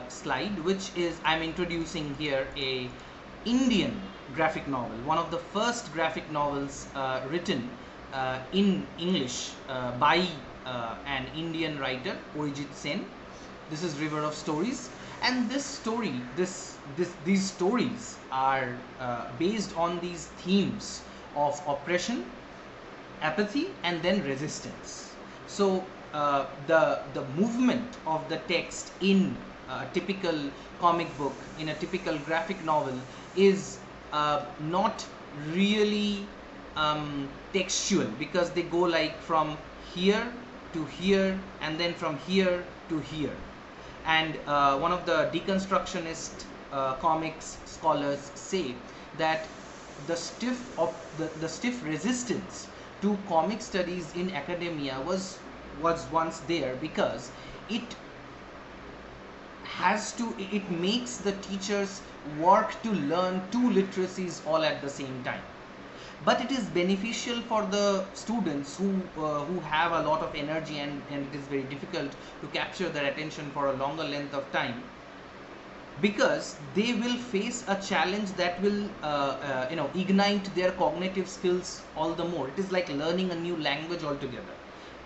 slide, which is, I'm introducing here a Indian graphic novel, one of the first graphic novels written in English by an Indian writer, Arijit Sen. This is River of Stories, and these stories are based on these themes of oppression, apathy, and then resistance. So the movement of the text in a typical comic book, in a typical graphic novel, is not really textual, because they go like from here to here and then from here to here. And one of the deconstructionist comics scholars say that the stiff resistance to comic studies in academia was once there, because it makes the teachers work to learn two literacies all at the same time. But it is beneficial for the students who have a lot of energy, and it is very difficult to capture their attention for a longer length of time, because they will face a challenge that will ignite their cognitive skills all the more. It is like learning a new language altogether.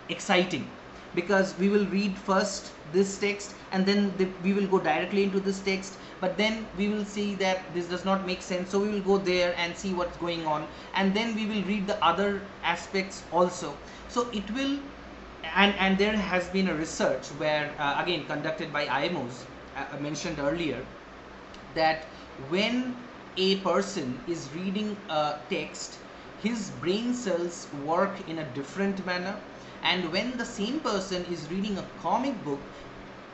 Exciting, because we will read first this text, and then we will go directly into this text, but then we will see that this does not make sense, so we will go there and see what's going on, and then we will read the other aspects also. So it will, and there has been a research where again conducted by IMOs, mentioned earlier, that when a person is reading a text, his brain cells work in a different manner, and when the same person is reading a comic book,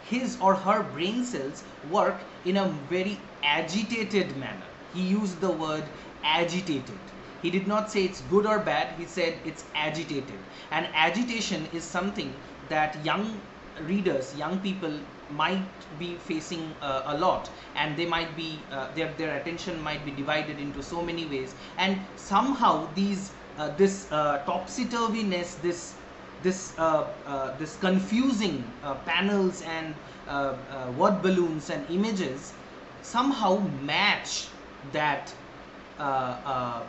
his or her brain cells work in a very agitated manner. He used the word agitated. He did not say it's good or bad, he said it's agitated. And agitation is something that young readers, young people might be facing a lot, and they might be their attention might be divided into so many ways, and somehow this topsy-turviness, this confusing panels and word balloons and images somehow match that uh, uh,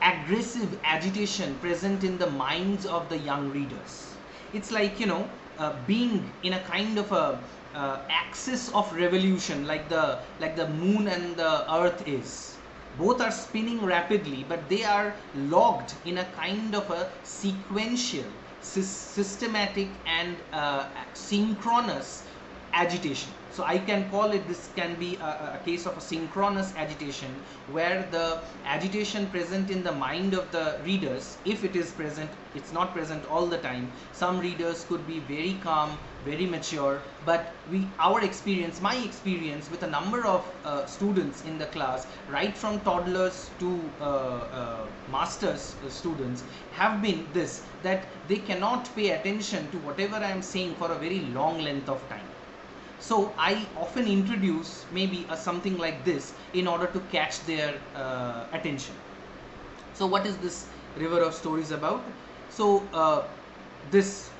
aggressive agitation present in the minds of the young readers. It's like, being in a kind of a axis of revolution, like the moon and the earth is. Both are spinning rapidly, but they are logged in a kind of a sequential, systematic, and synchronous agitation. So I can call it, this can be a case of a synchronous agitation, where the agitation present in the mind of the readers, if it is present, it's not present all the time. Some readers could be very calm, very mature, but our experience, my experience with a number of students in the class, right from toddlers to masters students, have been this, that they cannot pay attention to whatever I am saying for a very long length of time. So I often introduce maybe something like this in order to catch their attention. So what is this river of stories about? So this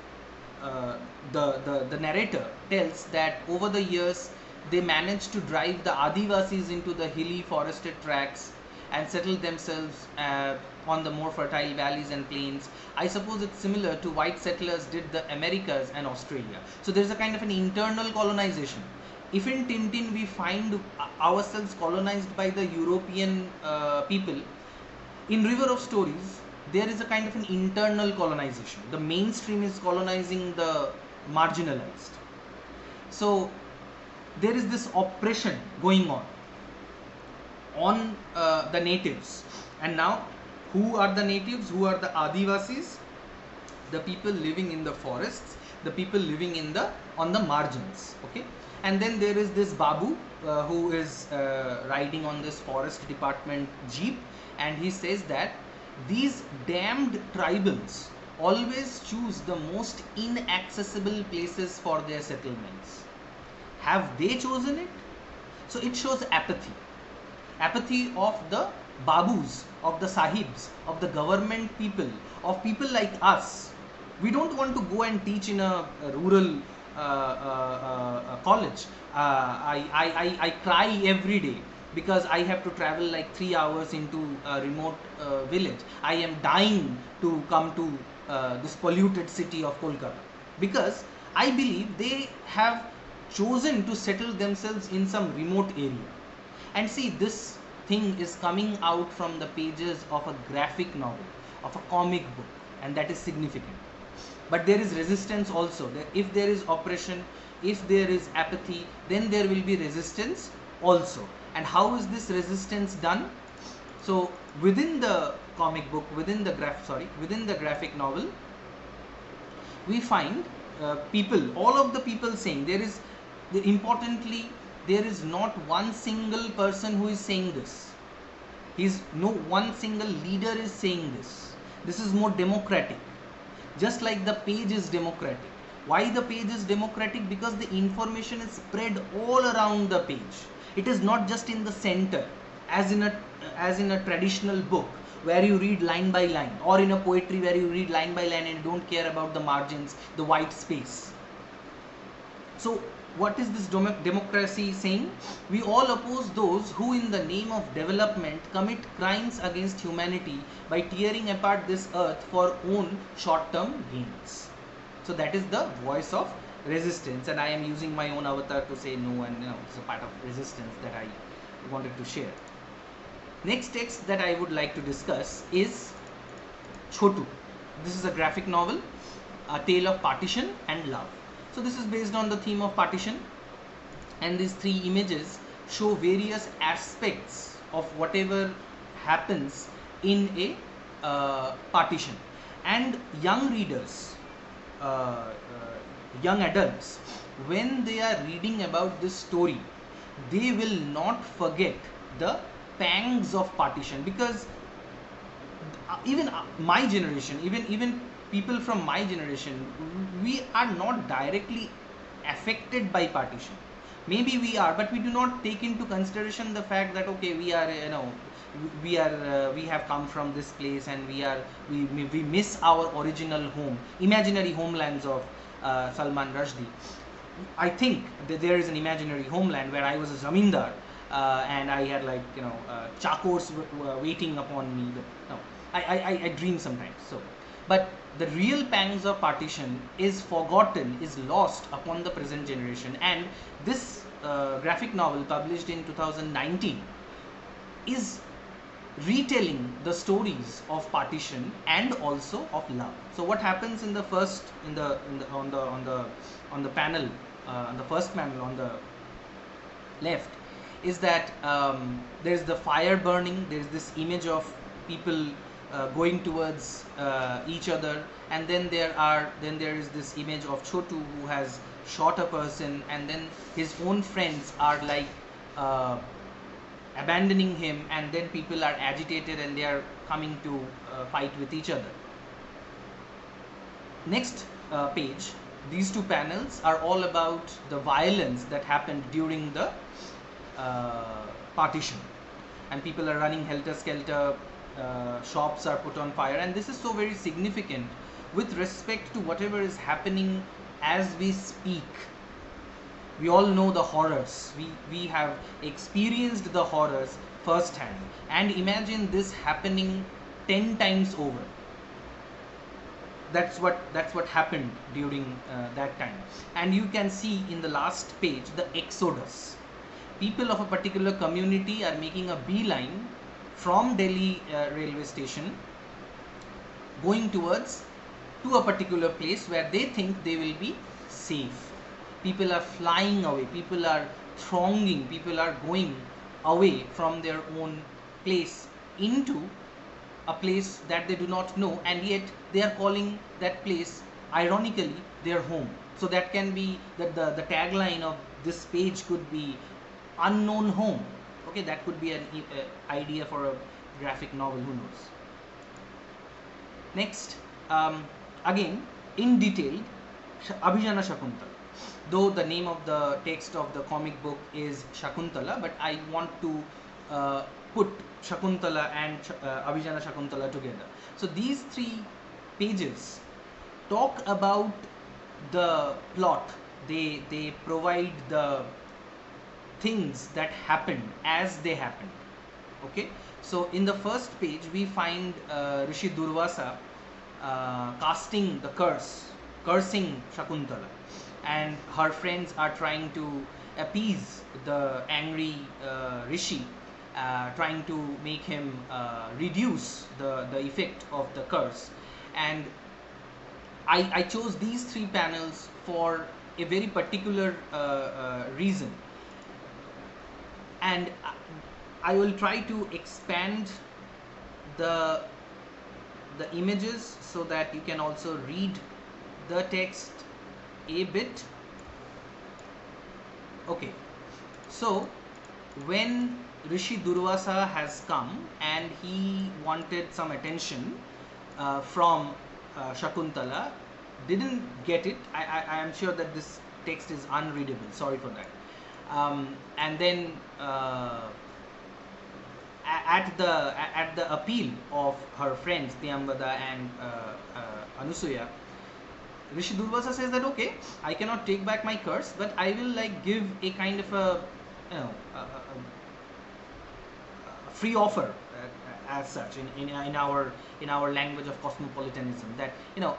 the narrator tells that over the years they managed to drive the Adivasis into the hilly forested tracts and settle themselves on the more fertile valleys and plains. I suppose it's similar to white settlers did the Americas and Australia. So there's a kind of an internal colonization. If in Tintin we find ourselves colonized by the European people, in River of Stories there is a kind of an internal colonization. The mainstream is colonizing the marginalized. So there is this oppression going on the natives. And now, who are the natives? Who are the Adivasis? The people living in the forests, the people living on the margins. Okay, and then there is this Babu who is riding on this forest department jeep, and he says that these damned tribals always choose the most inaccessible places for their settlements. Have they chosen it? So it shows apathy of the babus, of the sahibs, of the government people, of people like us. We don't want to go and teach in a rural college. I cry every day because I have to travel like 3 hours into a remote village. I am dying to come to this polluted city of Kolkata, because I believe they have chosen to settle themselves in some remote area. And see, this thing is coming out from the pages of a graphic novel, of a comic book, and that is significant. But there is resistance also. If there is oppression, if there is apathy, then there will be resistance also. And how is this resistance done? So within the comic book, within the graphic novel, we find people, all of the people saying, importantly, there is not one single person who is saying this. No one single leader is saying this. This is more democratic. Just like the page is democratic. Why the page is democratic? Because the information is spread all around the page. It is not just in the center, as in a traditional book where you read line by line, or in a poetry where you read line by line and don't care about the margins, the white space. So what is this democracy saying? We all oppose those who in the name of development commit crimes against humanity by tearing apart this earth for own short-term gains. So that is the voice of resistance, and I am using my own avatar to say no, and it's a part of resistance that I wanted to share. Next text that I would like to discuss is Chotu. This is a graphic novel, a tale of partition and love. So this is based on the theme of partition, and these three images show various aspects of whatever happens in a partition. And young readers, young adults, when they are reading about this story, they will not forget the pangs of partition, because even my generation, even people from my generation, we are not directly affected by partition. Maybe we are, but we do not take into consideration the fact that okay, we are, we have come from this place, and we miss our original home, imaginary homelands of Salman Rushdie. I think that there is an imaginary homeland where I was a zamindar, and I had chakors waiting upon me. But no, I dream sometimes. So, but the real pangs of partition is forgotten, is lost upon the present generation, and this graphic novel published in 2019 is retelling the stories of partition and also of love. So what happens in the first on the panel, on the first panel on the left, is that there's the fire burning, there's this image of people going towards each other, and then there is this image of Chotu who has shot a person, and then his own friends are abandoning him, and then people are agitated and they are coming to fight with each other. Next page, these two panels are all about the violence that happened during the partition, and people are running helter-skelter, shops are put on fire, and this is so very significant with respect to whatever is happening as we speak. We all know the horrors. We have experienced the horrors firsthand, and imagine this happening 10 times over. That's what happened during that time. And you can see in the last page the exodus. People of a particular community are making a beeline from Delhi railway station, going towards to a particular place where they think they will be safe. People are flying away, people are thronging, people are going away from their own place into a place that they do not know, and yet they are calling that place ironically their home. So that can be that the tagline of this page could be unknown home. Okay, that could be an idea for a graphic novel, who knows. Next, again in detail, Abhijana Shakuntala. Though the name of the text of the comic book is Shakuntala, but I want to put Shakuntala and Abhijana Shakuntala together. So these three pages talk about the plot. They provide the things that happened as they happened. Okay, so in the first page we find Rishi Durvasa casting the cursing Shakuntala, and her friends are trying to appease the angry Rishi, trying to make him reduce the effect of the curse. And I chose these three panels for a very particular reason, and I will try to expand the images so that you can also read the text a bit. Okay, so when Rishi Durvasa has come and he wanted some attention from Shakuntala, didn't get it. I am sure that this text is unreadable, sorry for that. And then at the appeal of her friends Tiyambada and Anusuya, Rishi Durvasa says that okay, I cannot take back my curse, but I will give a kind of a free offer as such in our language of cosmopolitanism, that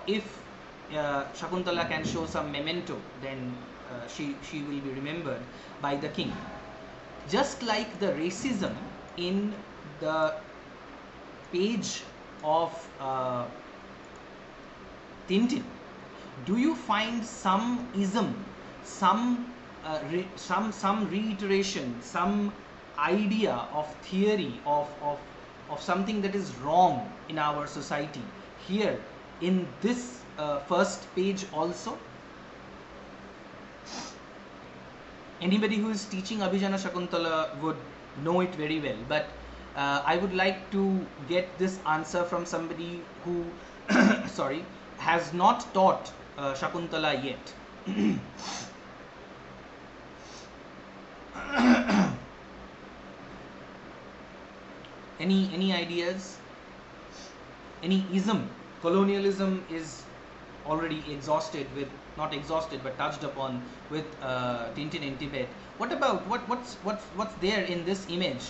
if Shakuntala can show some memento, then she will be remembered by the king. Just like the racism in the page of Tintin, do you find some ism, some reiteration, some idea of theory of something that is wrong in our society here in this first page also? Anybody who is teaching Abhijana Shakuntala would know it very well, but I would like to get this answer from somebody who, sorry, has not taught Shakuntala yet. Any ideas? Any ism? Colonialism is already exhausted with, not exhausted but touched upon with Tintin in Tibet. What about what's there in this image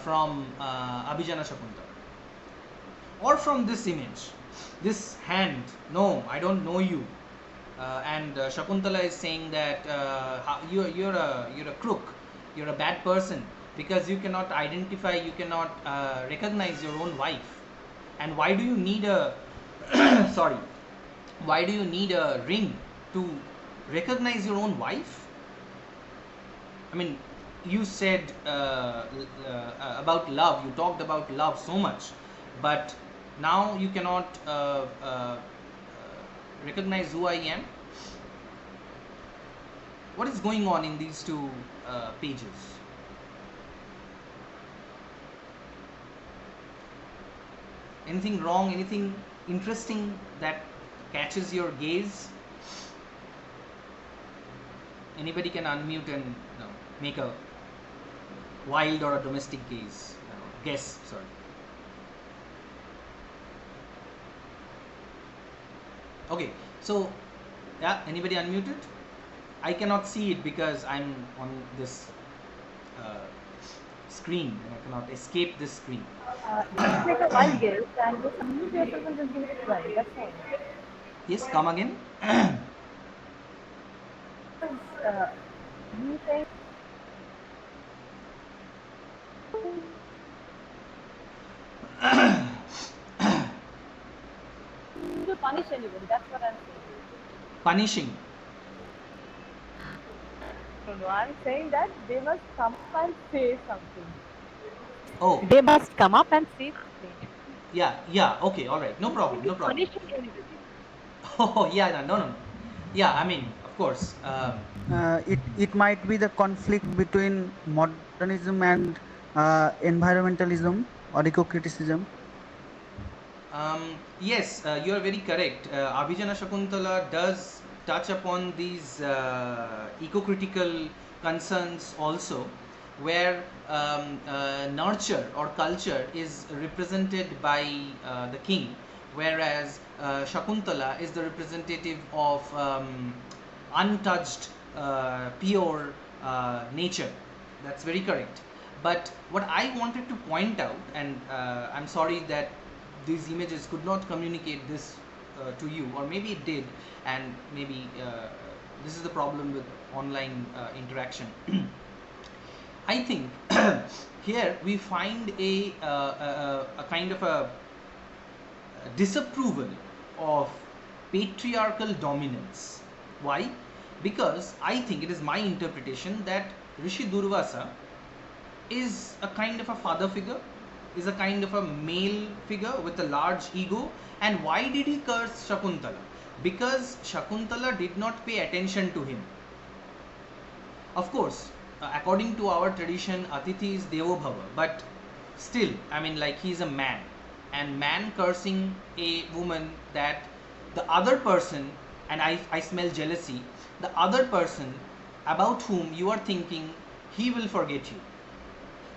from Abhijana Shakuntala, or from this image, this hand? No, I don't know you. And Shakuntala is saying that you're a crook, you're a bad person because you cannot identify, you cannot recognize your own wife. And why do you need a sorry, why do you need a ring to recognize your own wife? I mean, you said about love, you talked about love so much, but now you cannot recognize who I am. What is going on in these two pages? Anything wrong? Anything interesting that catches your gaze? Anybody can unmute and make a wild or a domestic gaze. Guess, sorry. Okay, so yeah, anybody unmuted? I cannot see it because I'm on this screen and I cannot escape this screen. Just make a wild guess and just unmute yourself and just give it a try. That's all. Yes, come again. You think to punish anyone? That's what I'm saying. Punishing. No, I'm saying that they must come up and say something. Oh, They must come up and say something. yeah. Okay, all right. No problem. No problem. Punishing anybody. Oh, yeah. No. Yeah, I mean, of course. It might be the conflict between modernism and environmentalism or eco-criticism. Yes, you are very correct. Abhijana Shakuntala does touch upon these eco-critical concerns also, where nurture or culture is represented by the king, whereas Shakuntala is the representative of untouched, pure nature. That's very correct. But what I wanted to point out, and I'm sorry that these images could not communicate this to you, or maybe it did, and maybe this is the problem with online interaction. I think here we find a kind of a disapproval of patriarchal dominance. Why? Because I think, it is my interpretation, that Rishi Durvasa is a kind of a father figure, is a kind of a male figure with a large ego. And why did he curse Shakuntala? Because Shakuntala did not pay attention to him. Of course, according to our tradition, Atithi is Devo Bhava, but still, I mean, like, he's a man, and man cursing a woman, that the other person, and I smell jealousy, the other person about whom you are thinking he will forget you.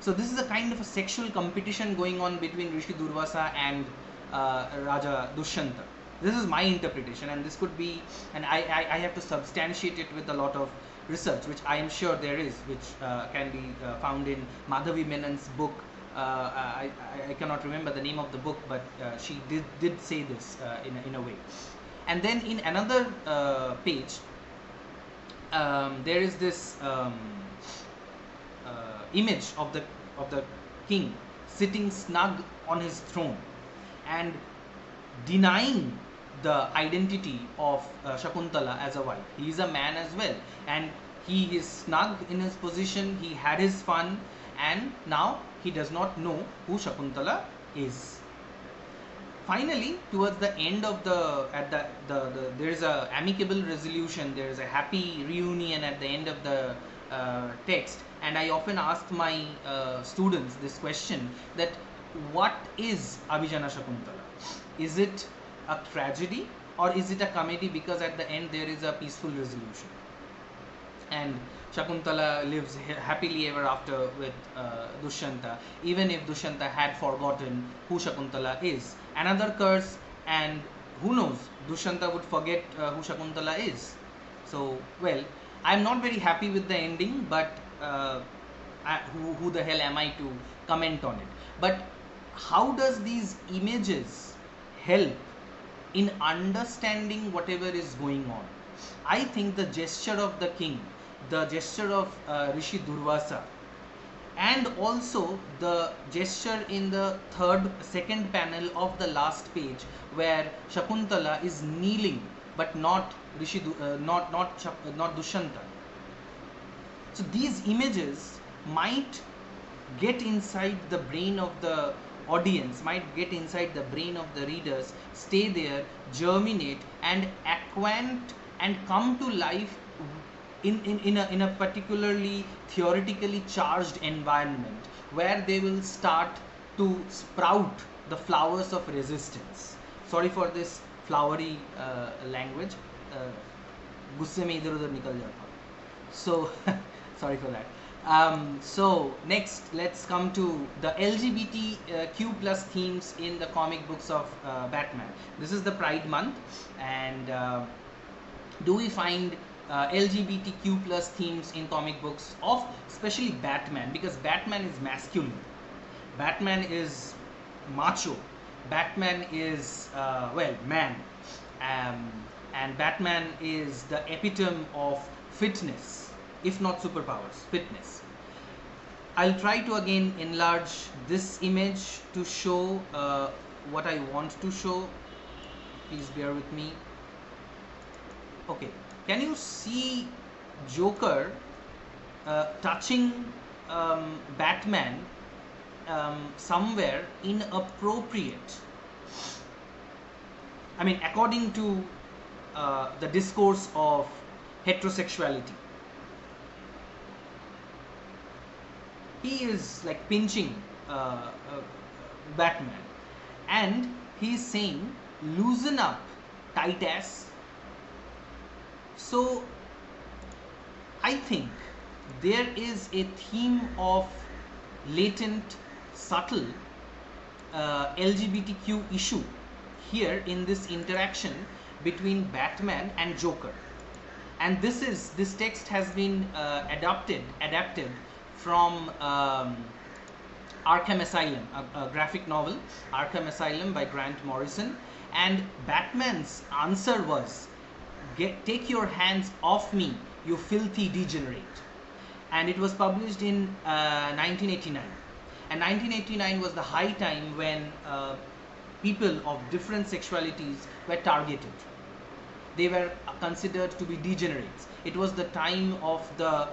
So this is a kind of a sexual competition going on between Rishi Durvasa and Raja Dushyanta. This is my interpretation, and this could be, and I have to substantiate it with a lot of research, which I am sure there is, which can be found in Madhavi Menon's book. I cannot remember the name of the book, but she did say this in a way. And then in another page, there is this image of the king sitting snug on his throne and denying the identity of Shakuntala as a wife. He is a man as well, and he is snug in his position, he had his fun, and now he does not know who Shakuntala is. Finally, towards the end of there is a amicable resolution, there is a happy reunion at the end of the text, and I often ask my students this question, that what is Abhijana Shakuntala? Is it a tragedy or is it a comedy, because at the end there is a peaceful resolution? And Shakuntala lives happily ever after with Dushyanta, even if Dushyanta had forgotten who Shakuntala is. Another curse, and who knows, Dushyanta would forget who Shakuntala is. So, well, I'm not very happy with the ending, but who the hell am I to comment on it? But how does these images help in understanding whatever is going on? I think the gesture of the king, the gesture of Rishi Durvasa, and also the gesture in the second panel of the last page, where Shakuntala is kneeling, but not not Dushyanta. So these images might get inside the brain of the audience, might get inside the brain of the readers, stay there, germinate, and acquaint and come to life in a particularly theoretically charged environment, where they will start to sprout the flowers of resistance. Sorry for this flowery language. गुस्से में इधर उधर निकल जाता हूँ. So sorry for that. So next, let's come to the LGBTQ plus themes in the comic books of Batman. This is the Pride Month, and do we find LGBTQ plus themes in comic books of especially Batman? Because Batman is masculine, Batman is macho, Batman is man, and Batman is the epitome of fitness, if not superpowers, fitness. I'll try to again enlarge this image to show what I want to show. Please bear with me. Okay, can you see Joker touching Batman somewhere inappropriate? I mean, according to the discourse of heterosexuality, he is like pinching Batman, and he's saying, loosen up, tight ass. So I think there is a theme of latent, subtle LGBTQ issue here in this interaction between Batman and Joker. And this text has been adapted from Arkham Asylum, a graphic novel, Arkham Asylum by Grant Morrison. And Batman's answer was, take your hands off me, you filthy degenerate. And it was published in 1989. And 1989 was the high time when people of different sexualities were targeted. They were considered to be degenerates. It was the time of the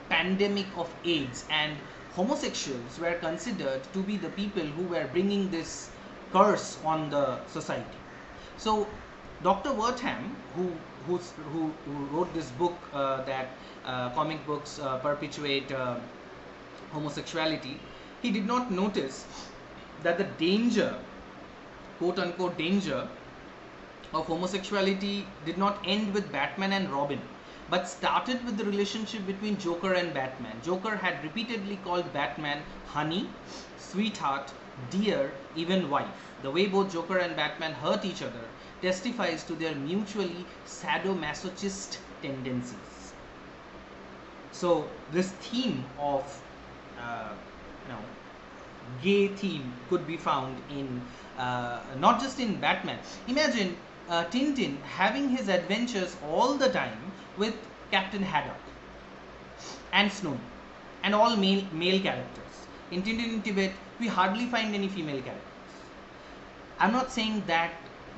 pandemic of AIDS, and homosexuals were considered to be the people who were bringing this curse on the society. So Dr. Wertham, who wrote this book that comic books perpetuate homosexuality, he did not notice that the danger, quote unquote danger, of homosexuality did not end with Batman and Robin, but started with the relationship between Joker and Batman. Joker had repeatedly called Batman honey, sweetheart, dear, even wife. The way both Joker and Batman hurt each other testifies to their mutually sadomasochist tendencies. So this theme of gay theme could be found in not just in Batman. Imagine Tintin having his adventures all the time with Captain Haddock and Snow, and all male characters. In Tintin in Tibet, we hardly find any female characters. I'm not saying that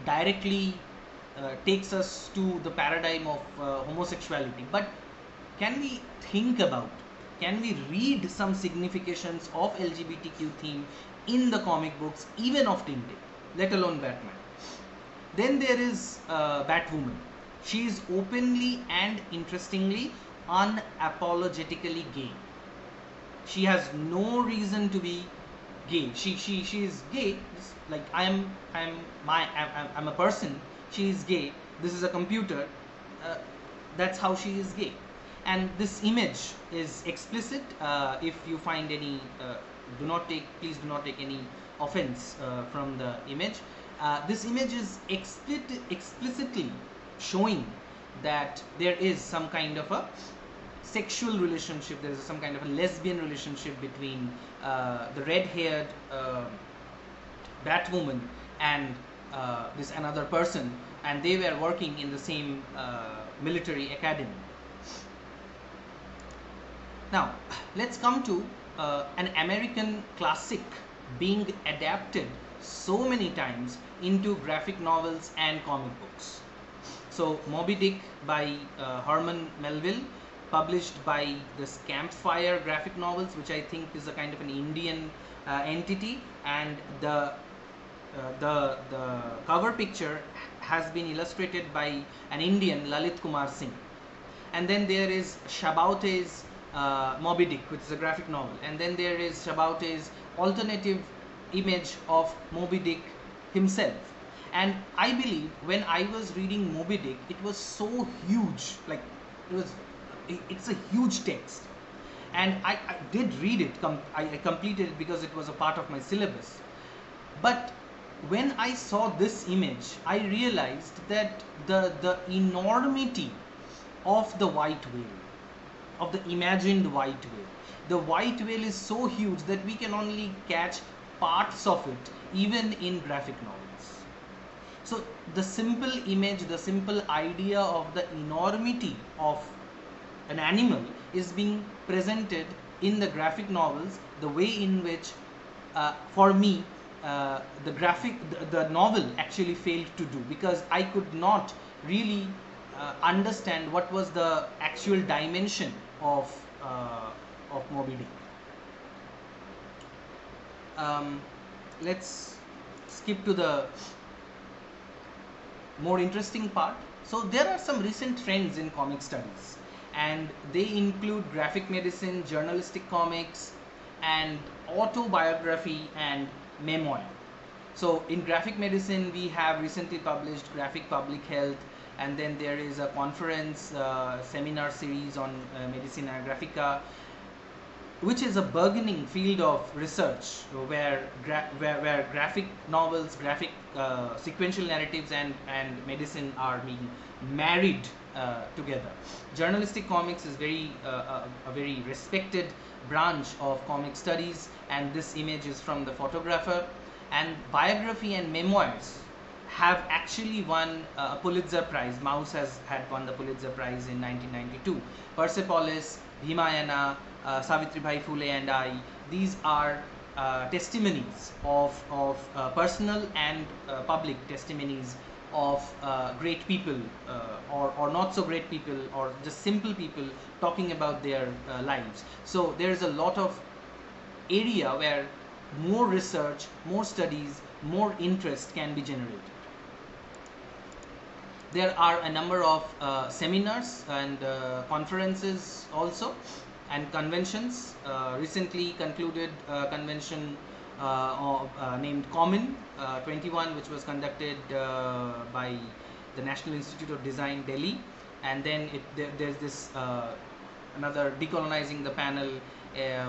directly takes us to the paradigm of homosexuality, but can we think about, can we read some significations of LGBTQ theme in the comic books, even of Tintin, let alone Batman? Then there is Batwoman. She is openly and interestingly unapologetically gay. She has no reason to be gay. She is gay. Like I'm a person. She is gay. This is a computer. That's how she is gay. And this image is explicit. If you find any, please do not take any offense from the image. This image is explicitly showing that there is some kind of a sexual relationship, there is some kind of a lesbian relationship between the red-haired Batwoman and this another person, and they were working in the same military academy. Now, let's come to an American classic being adapted so many times into graphic novels and comic books. So, Moby Dick by Herman Melville, published by this Campfire graphic novels, which I think is a kind of an Indian entity, and the cover picture has been illustrated by an Indian, Lalit Kumar Singh. And then there is Chabaute's Moby Dick, which is a graphic novel, and then there is Chabaute's alternative image of Moby Dick himself. And I believe when I was reading Moby Dick, it was so huge, like it's a huge text, and I did read it. I completed it because it was a part of my syllabus. But when I saw this image, I realized that the enormity of the white whale, of the imagined white whale. The white whale is so huge that we can only catch parts of it, even in graphic novels. So the simple image, the simple idea of the enormity of an animal is being presented in the graphic novels, the way in which, for me, the novel actually failed to do, because I could not really understand what was the actual dimension of Moby Dick. Let's skip to the more interesting part. So there are some recent trends in comic studies, and they include graphic medicine, journalistic comics, and autobiography and memoir. So in graphic medicine, we have recently published Graphic Public Health, and then there is a conference seminar series on Medicina Graphica, which is a burgeoning field of research where graphic novels, graphic sequential narratives and medicine are being married together. Journalistic comics is a very respected branch of comic studies, and this image is from the photographer. And biography and memoirs have actually won a Pulitzer Prize. Mouse had won the Pulitzer Prize in 1992. Persepolis, Bhimayana, Savitribai Phule and I, these are testimonies of personal and public testimonies of great people or not so great people, or just simple people talking about their lives. So there is a lot of area where more research, more studies, more interest can be generated. There are a number of seminars and conferences also, and conventions. Recently concluded convention named Common 21, which was conducted by the National Institute of Design, Delhi. And then there's this another Decolonizing the panel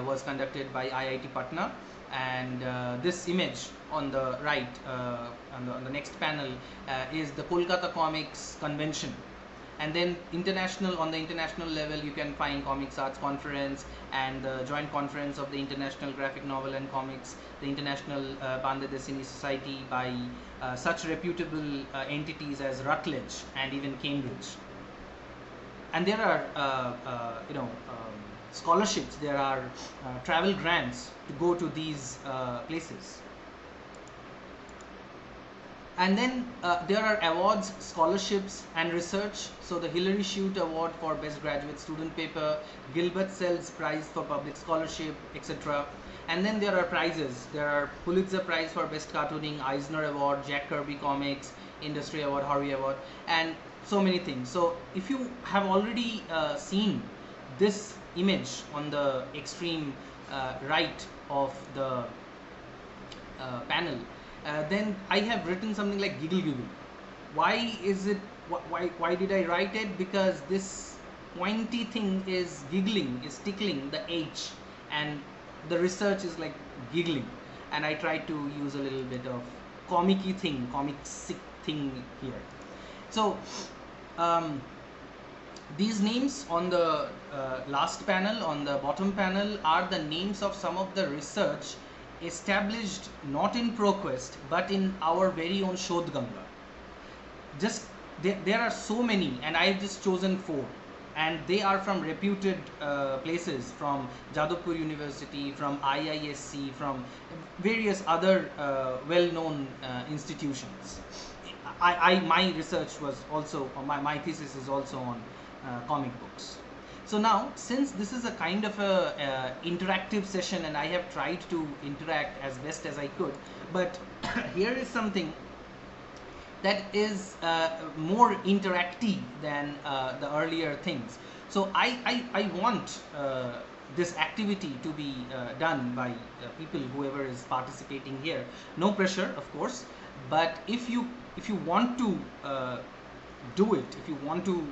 was conducted by IIT Patna. And this image on the right, on the next panel, is the Kolkata Comics Convention. And then on the international level, you can find Comics Arts Conference and the Joint Conference of the International Graphic Novel and Comics, the International Bande Dessinée Society, by such reputable entities as Rutledge and even Cambridge. And there are scholarships, there are travel grants to go to these places. And then there are awards, scholarships and research. So the Hilary Shute Award for Best Graduate Student Paper, Gilbert Sells Prize for Public Scholarship, etc. And then there are prizes. There are Pulitzer Prize for Best Cartooning, Eisner Award, Jack Kirby Comics, Industry Award, Harvey Award, and so many things. So if you have already seen this image on the extreme right of the panel, then I have written something like giggle giggle. Why is it? Why did I write it? Because this pointy thing is giggling, is tickling the H, and the research is like giggling, and I try to use a little bit of comic-y thing, comic sick thing here. So these names on the last panel, on the bottom panel, are the names of some of the research established not in ProQuest but in our very own Shodh Ganga. Just there are so many, and I have just chosen 4, and they are from reputed places, from Jadavpur University, from IISc, from various other well-known institutions. My research was also, my thesis is also on comic books. So now, since this is a kind of a interactive session, and I have tried to interact as best as I could, but here is something that is more interactive than the earlier things. So I want this activity to be done by people, whoever is participating here. No pressure, of course, but if you want to do it, if you want to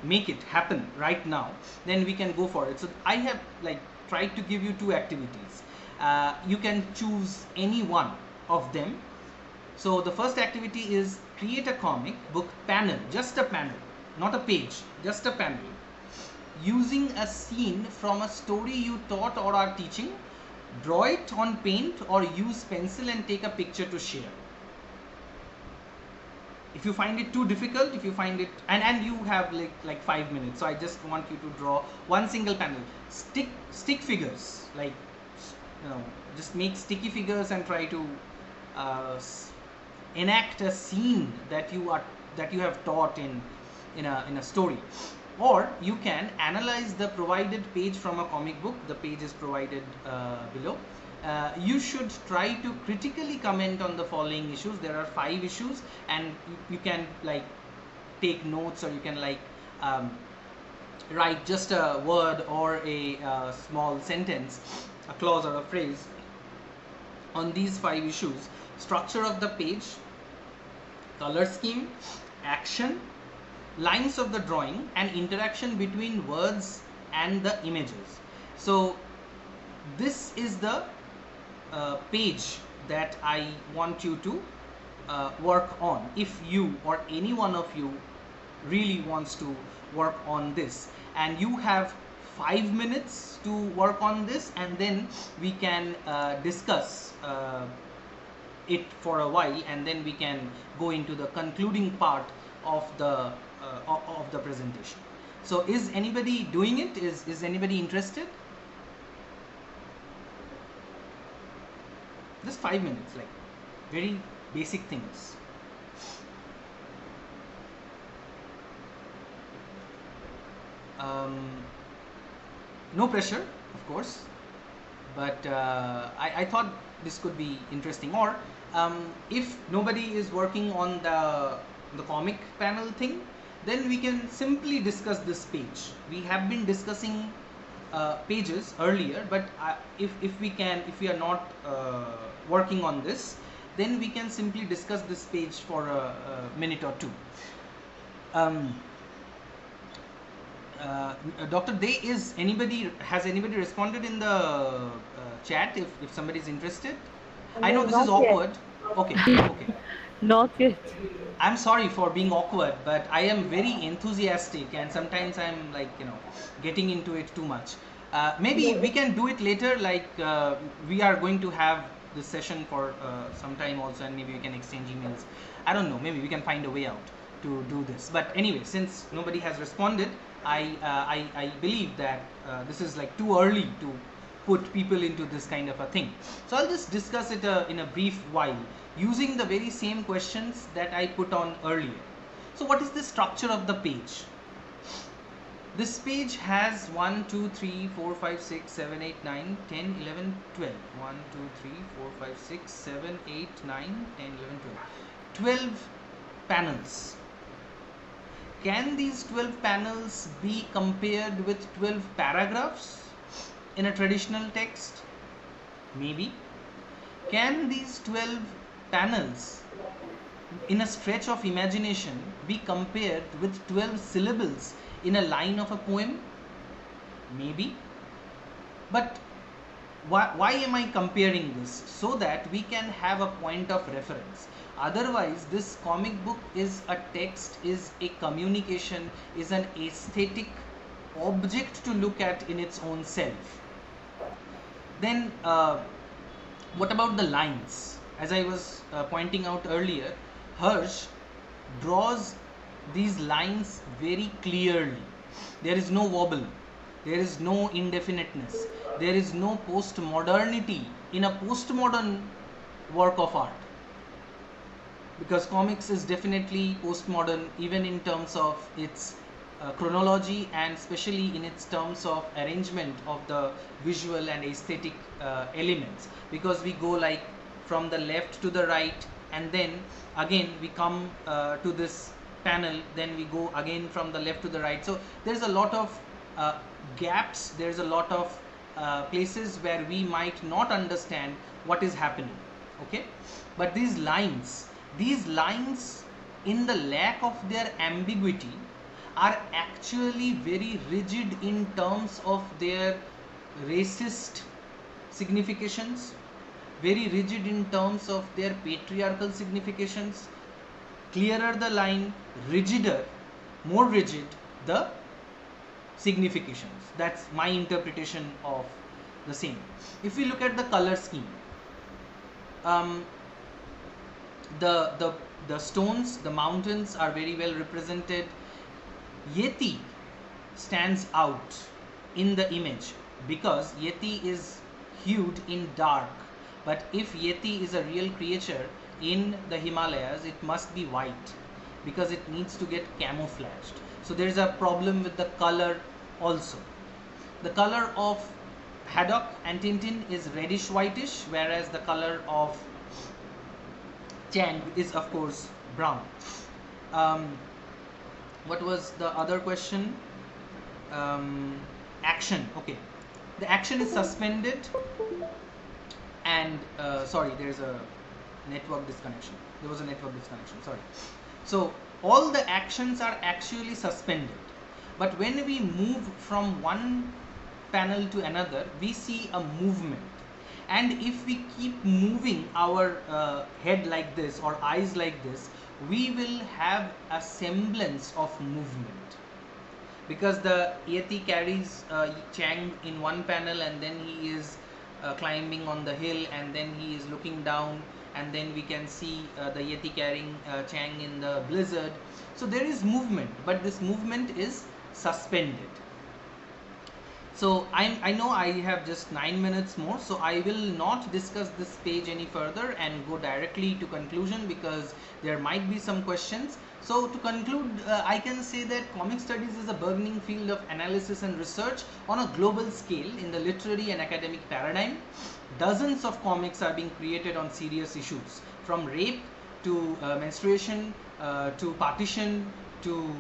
make it happen right now, then we can go for it. So I have tried to give you 2 activities. You can choose any one of them. So the first activity is create a comic book panel, just a panel, not a page, just a panel, using a scene from a story you taught or are teaching. Draw it on paint or use pencil and take a picture to share. If you find it too difficult, if you find it, and you have like 5 minutes, so I just want you to draw one single panel. Stick figures, just make sticky figures and try to enact a scene that you have taught in a story. Or you can analyze the provided page from a comic book. The page is provided below. You should try to critically comment on the following issues. There are 5 issues, and you can take notes, or you can write just a word or a small sentence, a clause or a phrase on these 5 issues. Structure of the page, color scheme, action, lines of the drawing, and interaction between words and the images. So this is the page that I want you to work on. If you or any one of you really wants to work on this, and you have 5 minutes to work on this, and then we can discuss it for a while, and then we can go into the concluding part of the presentation. So is anybody doing it? Is anybody interested? Just 5 minutes, very basic things. No pressure, of course, but I thought this could be interesting. Or if nobody is working on the comic panel thing, then we can simply discuss this page. We have been discussing pages earlier, but if we are not working on this, then we can simply discuss this page for a minute or 2. Dr. Day, has anybody responded in the chat if somebody is interested? I know this is Not yet. awkward. Okay. Not yet. I'm sorry for being awkward, but I am very enthusiastic, and sometimes I'm getting into it too much. Maybe we can do it later, we are going to have this session for some time also, and maybe we can exchange emails. I don't know, maybe we can find a way out to do this. But anyway, since nobody has responded, I believe that this is too early to put people into this kind of a thing. So I'll just discuss it in a brief while, using the very same questions that I put on earlier. So what is the structure of the page? This page has 1, 2, 3, 4, 5, 6, 7, 8, 9, 10, 11, 12. 1, 2, 3, 4, 5, 6, 7, 8, 9, 10, 11, 12. 12 panels. Can these 12 panels be compared with 12 paragraphs? in a traditional text? Maybe. Can these 12 panels in a stretch of imagination be compared with 12 syllables in a line of a poem? Maybe. But why am I comparing this? So that we can have a point of reference. Otherwise, this comic book is a text, is a communication, is an aesthetic object to look at in its own self. Then what about the lines? As I was pointing out earlier, Hirsch draws these lines very clearly. There is no wobble, there is no indefiniteness, there is no post-modernity in a postmodern work of art. Because comics is definitely postmodern, even in terms of its chronology and especially in its terms of arrangement of the visual and aesthetic elements, because we go like from the left to the right, and then again we come to this panel, then we go again from the left to the right. So there's a lot of gaps, there's a lot of places where we might not understand what is happening. Okay, but these lines in the lack of their ambiguity are actually very rigid in terms of their racist significations, very rigid in terms of their patriarchal significations. Clearer the line, more rigid the significations. That's my interpretation of the same. If we look at the color scheme, the stones, the mountains are very well represented. Yeti stands out in the image because Yeti is hued in dark. But if Yeti is a real creature in the Himalayas, it must be white because it needs to get camouflaged. So there is a problem with the color also. The color of Haddock and Tintin is reddish whitish, whereas the color of Chang is of course brown. What was the other question? Action. Okay, the action is suspended, and sorry, there's a network disconnection. There was a network disconnection. Sorry. So all the actions are actually suspended, but when we move from one panel to another, we see a movement. And if we keep moving our head like this or eyes like this, we will have a semblance of movement, because the Yeti carries Chang in one panel, and then he is climbing on the hill, and then he is looking down, and then we can see the Yeti carrying Chang in the blizzard. So there is movement, but this movement is suspended. So I know I have just 9 minutes more, so I will not discuss this page any further and go directly to conclusion, because there might be some questions. So to conclude, I can say that comic studies is a burgeoning field of analysis and research on a global scale in the literary and academic paradigm. Dozens of comics are being created on serious issues, from rape to menstruation to partition to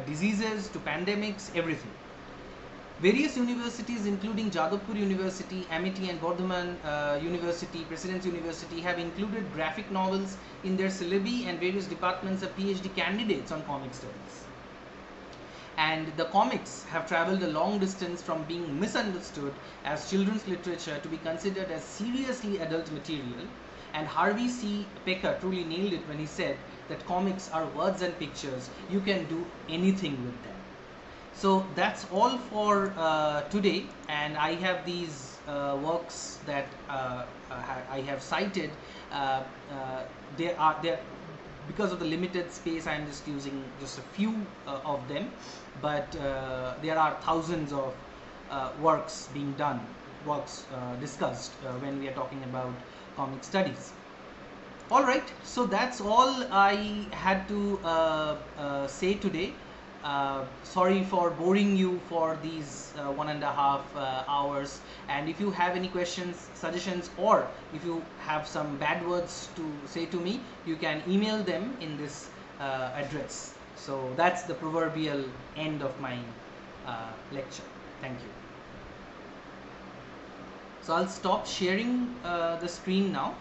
diseases to pandemics, everything. Various universities, including Jadavpur University, Amity and Bardhaman University, President's University, have included graphic novels in their syllabi, and various departments have PhD candidates on comic studies. And the comics have traveled a long distance from being misunderstood as children's literature to be considered as seriously adult material. And Harvey C. Pecker truly nailed it when he said that comics are words and pictures. You can do anything with them. So that's all for today, and I have these works that I have cited. There because of the limited space, I am just using just a few of them, but there are thousands of works being done, discussed when we are talking about comic studies. All right, so that's all I had to say today. Sorry for boring you for these 1.5 hours, and if you have any questions, suggestions, or if you have some bad words to say to me, you can email them in this address. So that's the proverbial end of my lecture. Thank you. So I'll stop sharing the screen now.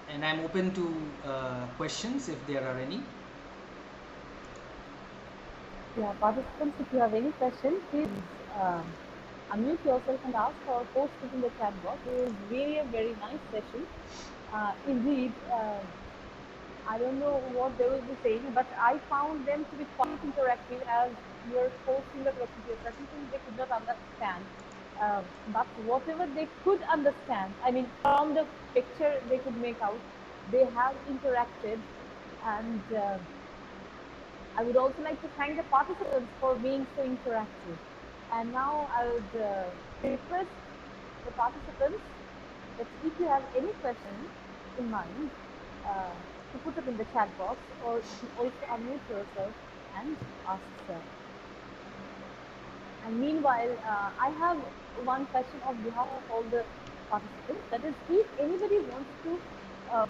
And I'm open to questions if there are any. Yeah, participants, if you have any questions, please unmute yourself and ask or post it in the chat box. It was really a very nice session. Indeed, I don't know what they will be saying, but I found them to be quite interactive as you're posting the questions here. Certain things they could not understand, but whatever they could understand, I mean, from the picture they could make out, they have interacted. And I would also like to thank the participants for being so interactive. And now I would request the participants that if you have any question in mind, to put it in the chat box, or you can also unmute yourself and ask sir. And meanwhile, I have one question on behalf of all the participants. That is, if anybody wants to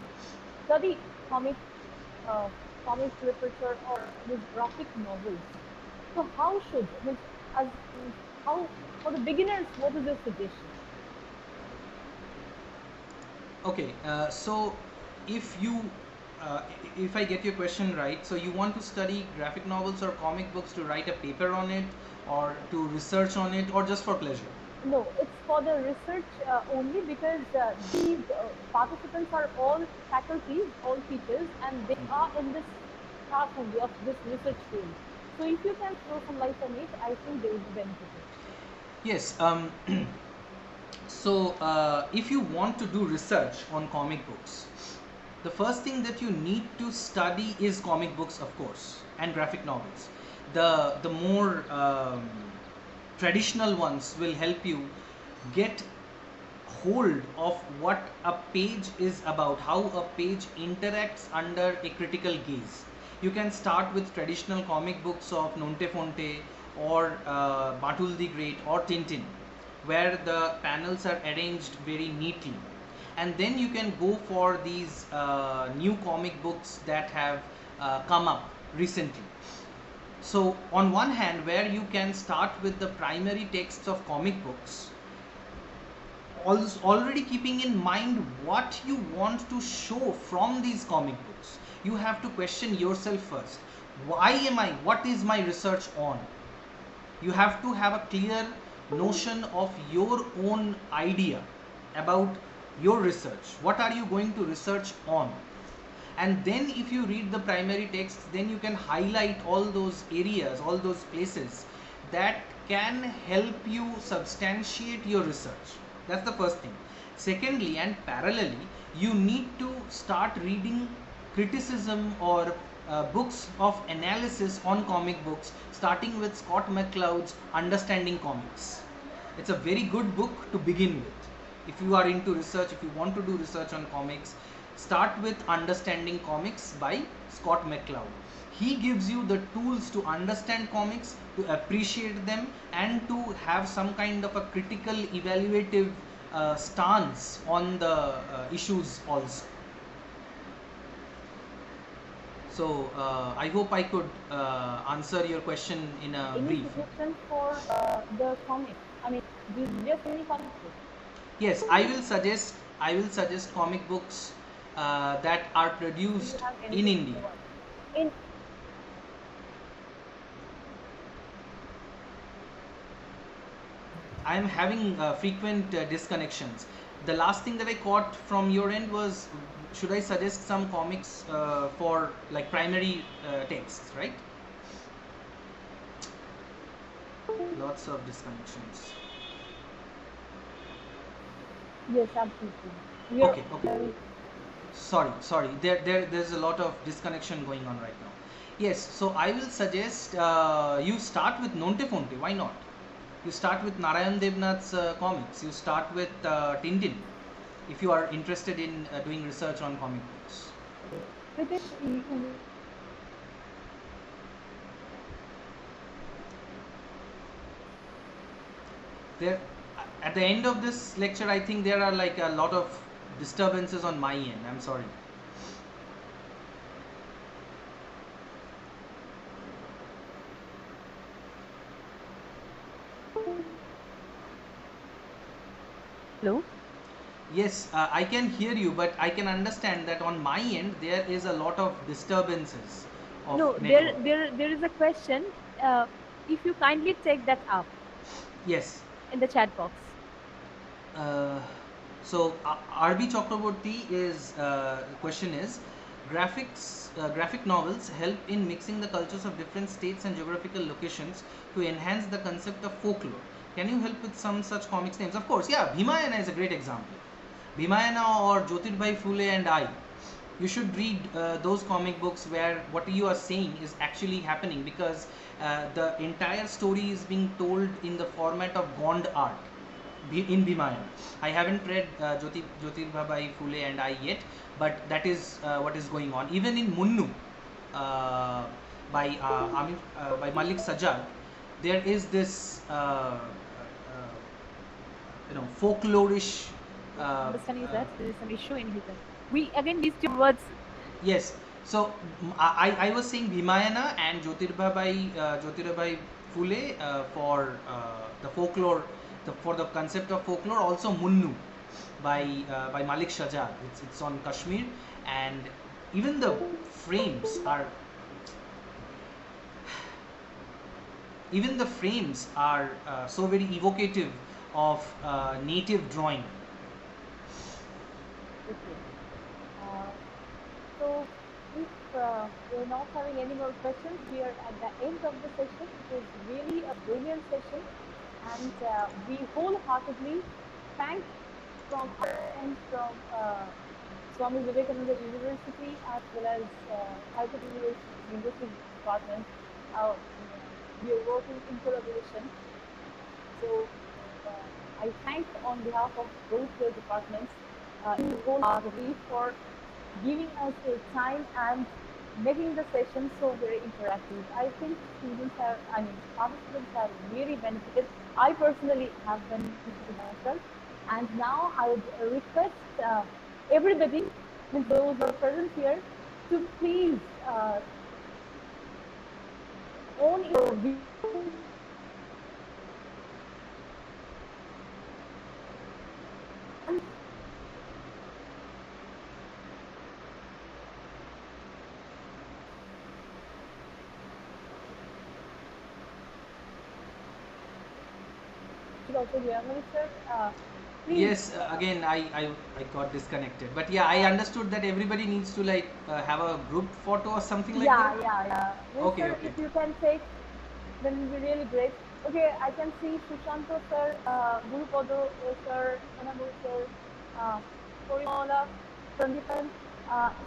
study uh, comics literature or these graphic novels, so how should, means, as how, for the beginners, what is your suggestion? Okay, so if you, if I get your question right, so you want to study graphic novels or comic books to write a paper on it, or to research on it, or just for pleasure? No, it's for the research only, because these participants are all faculties, all teachers, and they are in this path only of this research field. So if you can throw some light on it, I think they will be benefited. Yes. So if you want to do research on comic books, the first thing that you need to study is comic books, of course, and graphic novels. The more traditional ones will help you get hold of what a page is about, how a page interacts under a critical gaze. You can start with traditional comic books of Nonte Fonte, or Batul the Great, or Tintin, where the panels are arranged very neatly. And then you can go for these new comic books that have come up recently. So, on one hand, where you can start with the primary texts of comic books, already keeping in mind what you want to show from these comic books, you have to question yourself first. Why am I? What is my research on? You have to have a clear notion of your own idea about your research. What are you going to research on? And then if you read the primary texts, then you can highlight all those areas, all those places that can help you substantiate your research. That's the first thing. Secondly, and parallelly, you need to start reading criticism, or books of analysis on comic books, starting with Scott McCloud's Understanding Comics. It's a very good book to begin with. If you are into research, if you want to do research on comics, start with Understanding Comics by Scott McCloud. He gives you the tools to understand comics, to appreciate them, and to have some kind of a critical, evaluative stance on the issues also. So I hope I could answer your question in a Any brief. suggestions for the comics? I mean, just any comic book. Yes, I will suggest. I will suggest comic books that are Do you produced have in anything to India. provide? In I am having frequent disconnections. The last thing that I caught from your end was, should I suggest some comics for like primary texts, right? Lots of disconnections. yes, absolutely. We are Okay, okay. Sorry. There's a lot of disconnection going on right now. Yes, so I will suggest you start with Nonte Fonte. Why not? You start with Narayan Devnath's comics. You start with Tintin, if you are interested in doing research on comic books. Pritesh, There, at the end of this lecture, I think there are like a lot of disturbances on my end. I'm sorry. Hello? Yes, I can hear you, but I can understand that on my end there is a lot of disturbances of No, network. there is a question. Uh, if you kindly take that up Yes. in the chat box. Uh, RB Chakraborty is question is graphic novels help in mixing the cultures of different states and geographical locations to enhance the concept of folklore. Can you help with some such comics names? Of course, yeah, Bhimayana is a great example. Bhimayana or Jyotirbhai Phule and I. You should read those comic books where what you are saying is actually happening, because the entire story is being told in the format of Gond art in Bhimayana. I haven't read Jyotirbhai Phule and I yet, but that is what is going on. Even in Munnu, uh, by Malik Sajjad, there is this folklorish. Uh, Understanding is uh, that there is some issue in his end. We again these two words. Yes. So I was saying Bhimayana and Jyotirabhai Phule for the folklore, for the concept of folklore. Also Munnu by Malik Shajad. It's on Kashmir, and even the frames are so very evocative of native drawing. Okay. Uh, so if we're not having any more questions, we are at the end of the session. It was really a brilliant session, and we wholeheartedly thank from our end from Swami Vivekananda University as well as Calcutta University's Linguistics Department. We are working in collaboration. So I thank on behalf of both the departments wholeheartedly for giving us a time and making the session so very interactive. I think participants have really benefited. I personally have benefited myself. And now I would request everybody, those who are present here, to please own your view. Should also hear me, sir. Please. Yes, again I got disconnected, but yeah, I understood that everybody needs to like have a group photo or something like that. Yeah. Well, Okay, sir, okay. if you can take, then it will be really great. Okay, I can see Sushanto sir, Gurupodo sir, Anamur sir, uh, Porimala, Sandeepan.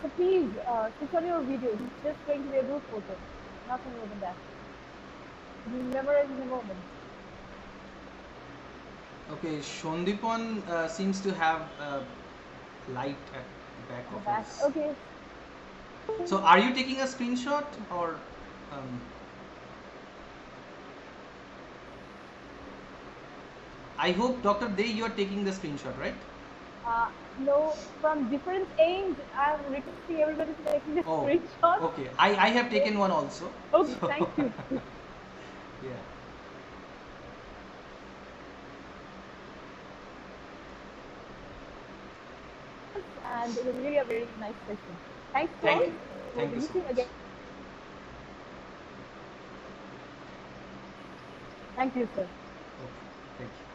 So please switch on your video. It's just going to be a group photo, nothing more than that. You will memorize in a moment. Okay, Shondipon seems to have light at the back At the of back. his. Okay. So, are you taking a screenshot or? Um, I hope Dr. Day you are taking the screenshot, right? No, from different aims, I'm requesting everybody to take this Oh, screenshot. okay. I have taken one also. Okay, So, thank you. yeah. And it was really a very nice session. Thanks to Thank all. you. We'll Thank be you so meeting much. again. Thank you, sir. Okay. Thank you.